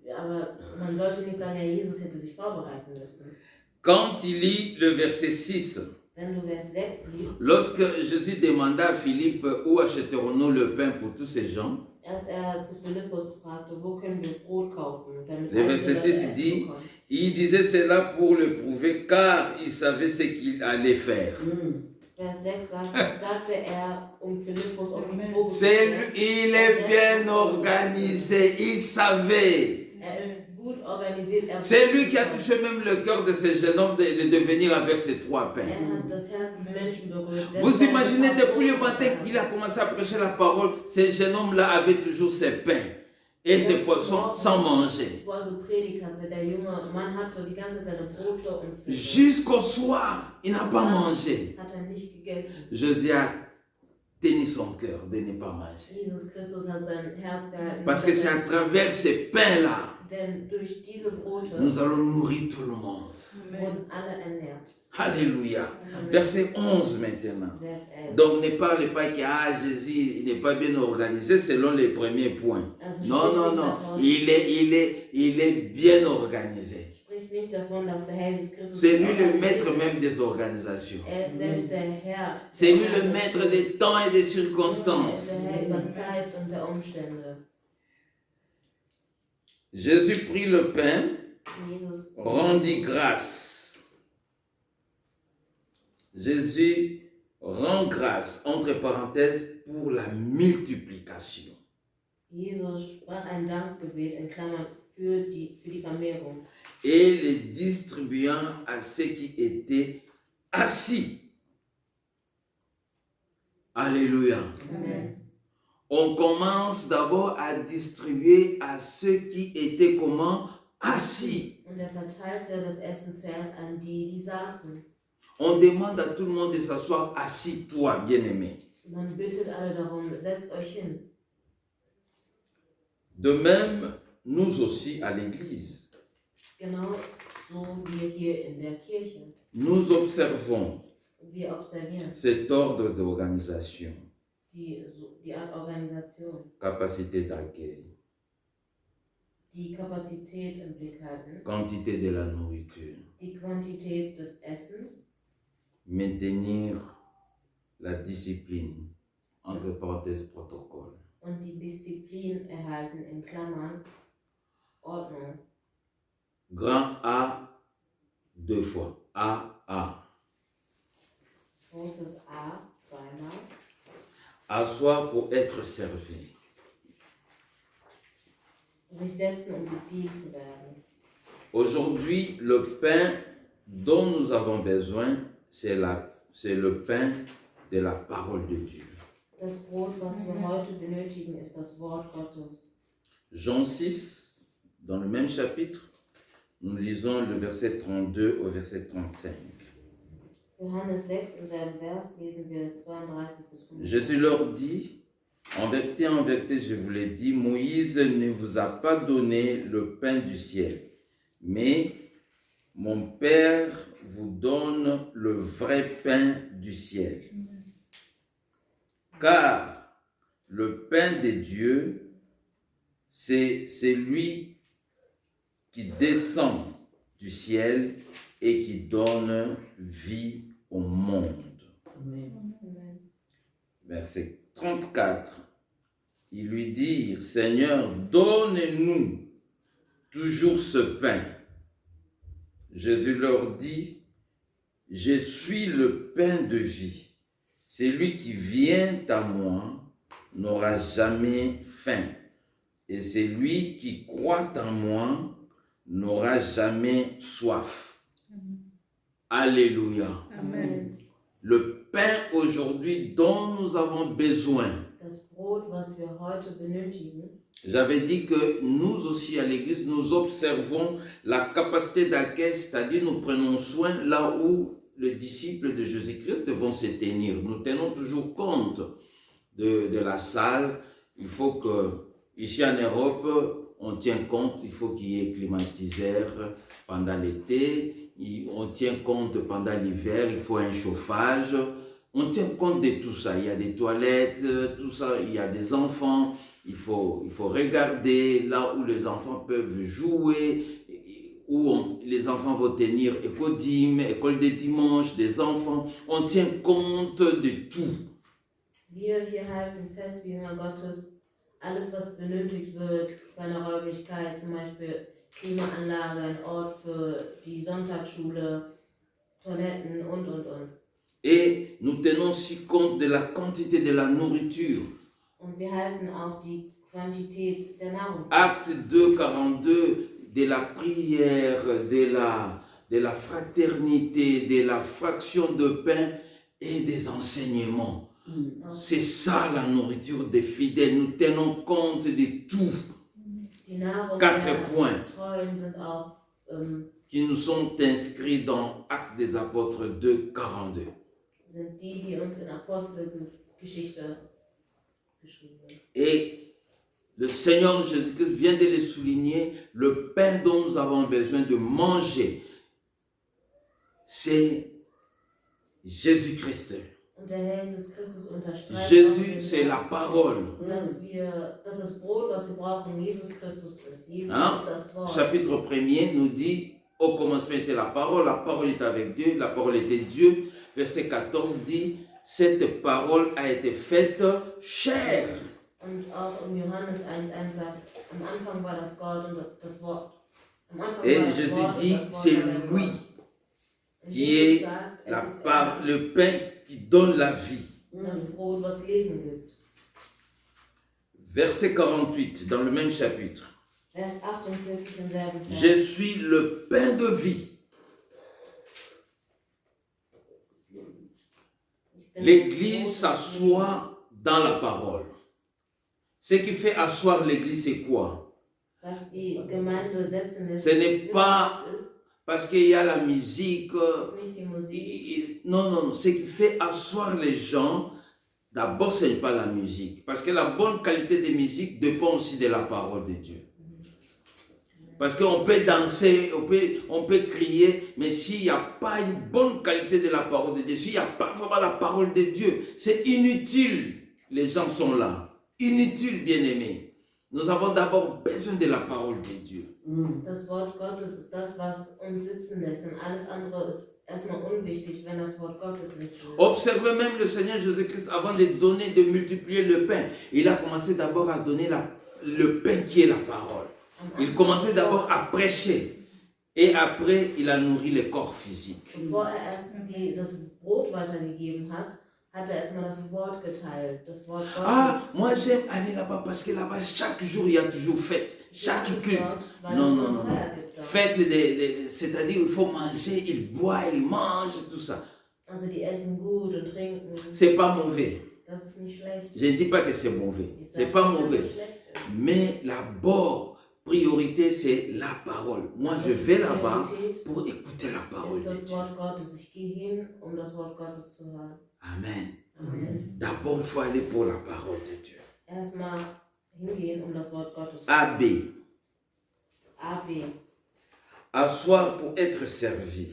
Ja, aber man sollte nicht sagen, ja, Jesus hätte sich vorbereiten müssen. Quand il lit le verset 6, Wenn du Vers 6 liest, lorsque Jésus demanda à Philippe où achèterons-nous le pain pour tous ces gens, als zu Philippus fragte, wo können wir Brot kaufen, damit le alle verset das 6 Essen dit, bekommen. il disait cela pour le prouver car il savait ce qu'il allait faire. Vers 6 sagte er, Philippus auf die Probe zu C'est stellen. lui, il est bien organisé, il savait. Ist gut organisiert. C'est lui qui a touché même le cœur de ce jeune homme de venir avec ces 3 pains. Hat das Herz des Menschen berührt. Vous imaginez, depuis le matin qu'il a commencé à prêcher la parole, ce jeune homme-là avait toujours ses pains et ses poissons sans manger. Wo gepredigt hatte, der junge Mann hatte die ganze Zeit seine Brote und Fische. Jusqu'au soir, il n'a pas mangé. Hat nicht gegessen. Jésus a tenu son cœur de ne pas manger. Jesus Christus hat sein Herz gehalten. Parce que c'est à travers ces pains-là, Denn durch diese Brote nous allons nourrir tout le monde. wurden alle ernährt. Alléluia. Verset 11 maintenant. Vers 11. Donc ne parlez pas que Jésus il n'est pas bien organisé selon les premiers points. Non, non, non. Il est bien organisé. Spricht nicht davon, dass der Herr Jesus Christus C'est lui le maître même des organisations. ist selbst der Herr. C'est lui le maître des temps et des circonstances. Der Herr über Zeit und der Umstände. Jésus prit le pain, Jesus rendit grâce. Jésus rend grâce, entre parenthèses, pour la multiplication. Jesus sprach ein Dankgebet in Klammern für die Vermehrung. Et les distribuant à ceux qui étaient assis. Alléluia. Amen. On commence d'abord à distribuer à ceux qui étaient comment? Assis. Und er verteilte das Essen zuerst an die saßen. On demande à tout le monde de s'asseoir assis, toi, bien-aimé. Man bittet alle darum, setzt euch hin. De même, nous aussi à l'église, Genau so wie hier in der Kirche. nous observons Wir observieren cet ordre d'organisation, die Art Organisation, capacité d'accueil, die Kapazität im Blick halten, quantité de la nourriture, die Quantität des Essens, maintenir la discipline, entre parenthèses protocole. und die Disziplin erhalten in Klammern Ordnung. Grand A, 2 fois. A. Großes A, zweimal. Asseoir pour être servi. Sich setzen, um bedient zu werden. Aujourd'hui, le pain dont nous avons besoin, c'est le pain de la parole de Dieu. Das Brot, was wir heute benötigen, ist das Wort Gottes. Jean 6, dans le même chapitre, nous lisons le verset 32 au verset 35. Johannes 6, im selben Vers, lesen wir 32 bis 35. Jésus leur dit, en vérité, je vous l'ai dit, Moïse ne vous a pas donné le pain du ciel, mais mon Père vous donne le vrai pain du ciel. Car le pain de Dieu, c'est lui qui descend du ciel et qui donne vie au monde. Amen. Amen. Verset 34, ils lui dirent, Seigneur, donne-nous toujours ce pain. Jésus leur dit, je suis le pain de vie. Celui qui vient à moi n'aura jamais faim. Et celui qui croit en moi n'aura jamais soif. Alléluia. Amen. Le pain aujourd'hui dont nous avons besoin. Das Brot, was wir heute benötigen, J'avais dit que nous aussi à l'église, nous observons la capacité d'accueil, c'est-à-dire nous prenons soin là où les disciples de Jésus-Christ vont se tenir. Nous tenons toujours compte de la salle. Il faut que, ici en Europe, on tient compte, il faut qu'il y ait climatiseur pendant l'été, on tient compte pendant l'hiver, il faut un chauffage. On tient compte de tout ça. Il y a des toilettes, tout ça, il y a des enfants. Il faut regarder là où les enfants peuvent jouer, où les enfants vont tenir école de dimanche des enfants. On tient compte de tout. wir hier halten fest, wie Jünger Gottes, alles, was benötigt wird bei einer Räumlichkeit, zum Beispiel Klimaanlage, ein Ort für die Sonntagsschule, Toiletten und. Et nous tenons aussi compte de la quantité de la nourriture. Und wir halten auch die Quantität der Nahrung. Acte 2, 42, de la prière, de la fraternité, de la fraction de pain et des enseignements. C'est ça la nourriture des fidèles. Nous tenons compte de tout. Die Nahrung 4 der points Treuen sind auch qui nous sont inscrits dans Actes des Apôtres 2, 42. sind die uns in Apostelgeschichte geschrieben sind. Et le Seigneur Jésus-Christ vient de le souligner, le pain dont nous avons besoin de manger, c'est Jésus-Christ. Und der Herr Jesus Christus unterstreicht Jésus, auch, c'est la parole. dass das Brot, was wir brauchen, Jesus Christus ist. Jesus Hein? ist das Wort. Chapitre 1er nous dit, au commencement était la parole était avec Dieu, la parole était Dieu. Verset 14 dit, cette parole a été faite chair. Und auch im Johannes 1,1 sagt, am Anfang war das Gott und das Wort. Am Anfang Et war das Jésus Wort dit, und das Wort c'est war der lui Gott. Und qui Jesus est sagt, es la ist part, le pain qui donne la vie. das Brot, was Leben gibt. Verset 48, dans le même chapitre. Vers 48 im selben Vers. Je suis le pain de vie. Ich bin L'église das Brot des s'assoit dans la parole. Ce qui fait asseoir l'église, c'est quoi? Lebens. Was die Gemeinde setzen lässt, Ce n'est pas parce qu'il y a la musique. ist nicht die Musik. Non, non, non. Ce qui fait asseoir les gens, d'abord, ce n'est pas la musique. Parce que la bonne qualité de musique dépend aussi de la parole de Dieu. Parce qu'on peut danser, on peut crier, mais s'il n'y a pas une bonne qualité de la parole de Dieu, s'il n'y a pas vraiment la parole de Dieu, c'est inutile. Les gens sont là. Inutile, bien-aimés. Nous avons d'abord besoin de la parole de Dieu. Das Wort Gottes ist das, was uns sitzen lässt. Und alles andere ist erstmal unwichtig, wenn das Wort Gottes nicht ist. Observez même le Seigneur Jésus-Christ avant de donner, de multiplier le pain. Il a commencé d'abord à donner le pain qui est la parole. Il commençait d'abord à prêcher. Et après, il a nourri le corps physique. Bevor erst das Brot weitergegeben hat, hat erstmal das Wort geteilt. Das Wort Gottes. Ah, moi j'aime aller là-bas parce que là-bas, chaque jour, il y a toujours fête. Chaque culte. Non, non, non. Fête, c'est-à-dire il faut manger, il boit, il mange, tout ça. Also die essen gut und trinken. C'est pas mauvais. Das ist nicht schlecht. Je ne dis pas que c'est mauvais. Ich sage C'est pas nicht, dass mauvais. es schlecht ist. Mais d'abord, priorité, c'est la parole. Moi, je vais là-bas pour écouter la parole Ist de das Dieu. Wort Gottes. Ich gehe hin, um das Wort Gottes zu hören. Amen. Amen. D'abord, il faut aller pour la parole de Dieu. Erstmal hingehen, um das Wort Gottes zu AB. AB. Asseoir pour être servi.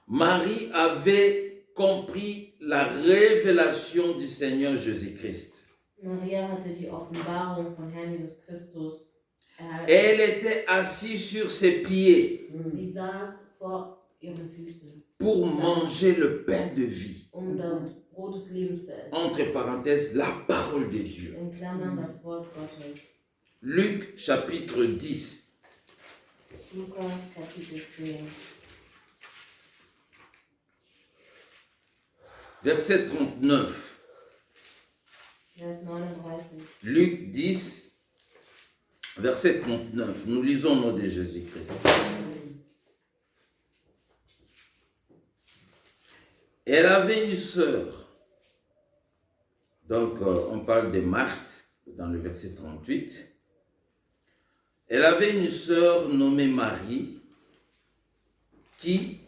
Marie avait compris la révélation du Seigneur Jésus-Christ. Maria hatte die Offenbarung von Herrn Jesus Christus erhalten. Elle était assise sur ses pieds Sie saß vor ihren Füßen, pour manger le pain de vie. das Brot des Lebens zu essen. Entre parenthèses, la parole de Dieu. In Klammern das Wort Gottes. Luc chapitre 10, Lukas Kapitel 10, verset 39. Vers 39. Luc 10, verset 39. Nous lisons au nom de Jésus-Christ. Elle avait une sœur. Donc, on parle de Marthe dans le verset 38. Elle avait une sœur nommée Marie qui,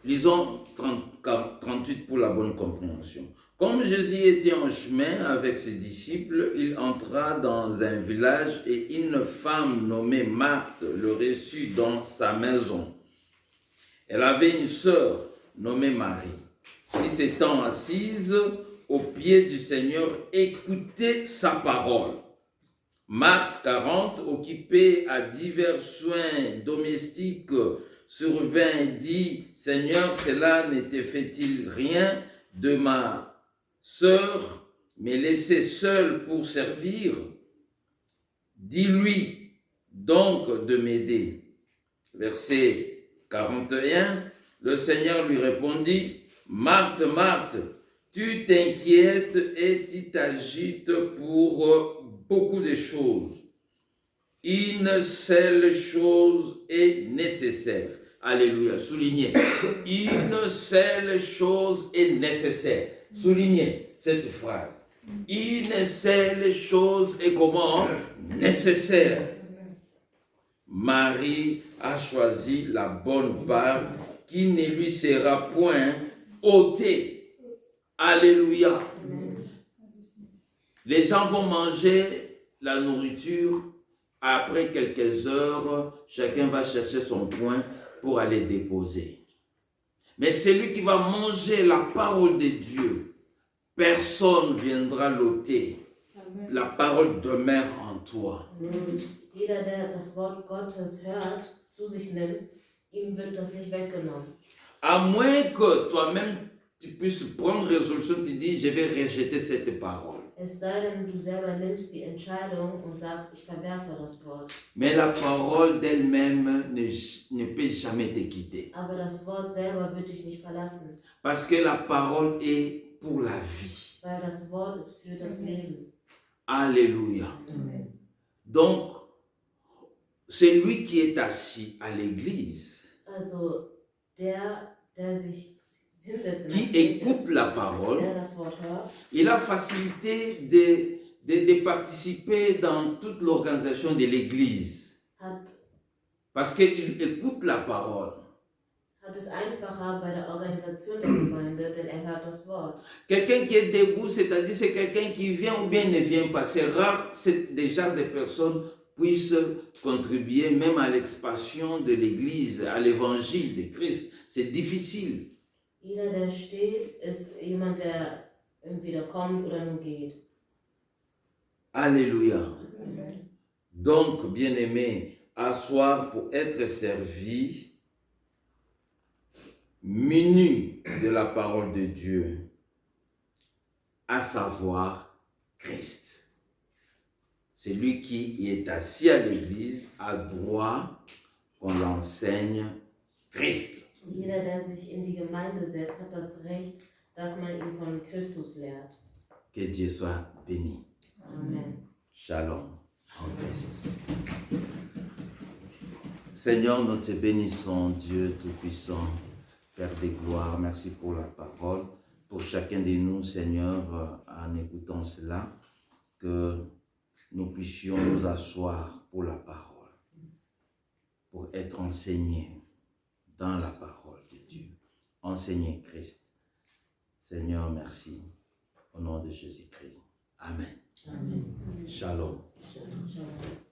lisons 38 pour la bonne compréhension. Comme Jésus était en chemin avec ses disciples, il entra dans un village et une femme nommée Marthe le reçut dans sa maison. Elle avait une sœur nommée Marie qui, s'étant assise aux pieds du Seigneur, écoutait sa parole. Marthe, 40, occupée à divers soins domestiques, survint et dit, « Seigneur, cela ne te fait-il rien de ma sœur me laisser seule pour servir? Dis-lui donc de m'aider. » Verset 41, le Seigneur lui répondit, « Marthe, Marthe, tu t'inquiètes et tu t'agites pour beaucoup de choses. Une seule chose est nécessaire. » Alléluia, soulignez. Une seule chose est nécessaire. Soulignez cette phrase. Une seule chose est comment? Nécessaire. Marie a choisi la bonne part qui ne lui sera point ôtée. Alléluia. Les gens vont manger la nourriture. Après quelques heures, chacun va chercher son coin pour aller déposer. Mais celui qui va manger la parole de Dieu, personne ne viendra l'ôter. La parole demeure en toi. Jeder, der das Wort Gottes hört, zu sich nimmt, ihm wird das nicht weggenommen. À moins que toi-même, tu puisses prendre résolution, tu dis, je vais rejeter cette parole. Es sei denn, du selber nimmst die Entscheidung und sagst, ich verwerfe das Wort. Mais la parole d'elle-même ne peut jamais te quitter. Aber das Wort selber wird dich nicht verlassen, Parce que la parole est pour la vie. weil das Wort ist für das Leben. Alléluia. Amen. Donc, celui qui est assis à l'église, Also der sich hinsetzt in der qui Kirche, écoute la parole, der das Wort hört, il a facilité de participer dans toute l'organisation de l'église. hat Parce qu'il écoute la parole. es einfacher bei der Organisation der Gemeinde, denn er hört das Wort. Quelqu'un qui est debout, c'est-à-dire c'est quelqu'un qui vient ou bien ne vient pas. C'est rare, c'est déjà des personnes puissent contribuer même à l'expansion de l'église, à l'évangile de Christ. C'est difficile. Jeder, der steht, ist jemand, der entweder kommt oder nur geht. Alléluia. Donc, bien-aimé, asseoir pour être servi, menu de la parole de Dieu, à savoir Christ. C'est lui qui est assis à l'église, a droit qu'on l'enseigne Christ. Jeder, der sich in die Gemeinde setzt, hat das Recht, dass man ihn von Christus lehrt. Que Dieu soit béni. Amen. Shalom en Christ. Seigneur, nous te bénissons, Dieu Tout-Puissant, Père des gloires. Merci pour la parole. Pour chacun de nous, Seigneur, en écoutant cela, que nous puissions nous asseoir pour la parole, pour être enseignés dans la parole de Dieu. Enseigner Christ. Seigneur, merci. Au nom de Jésus-Christ. Amen. Amen. Shalom. Shalom. Shalom.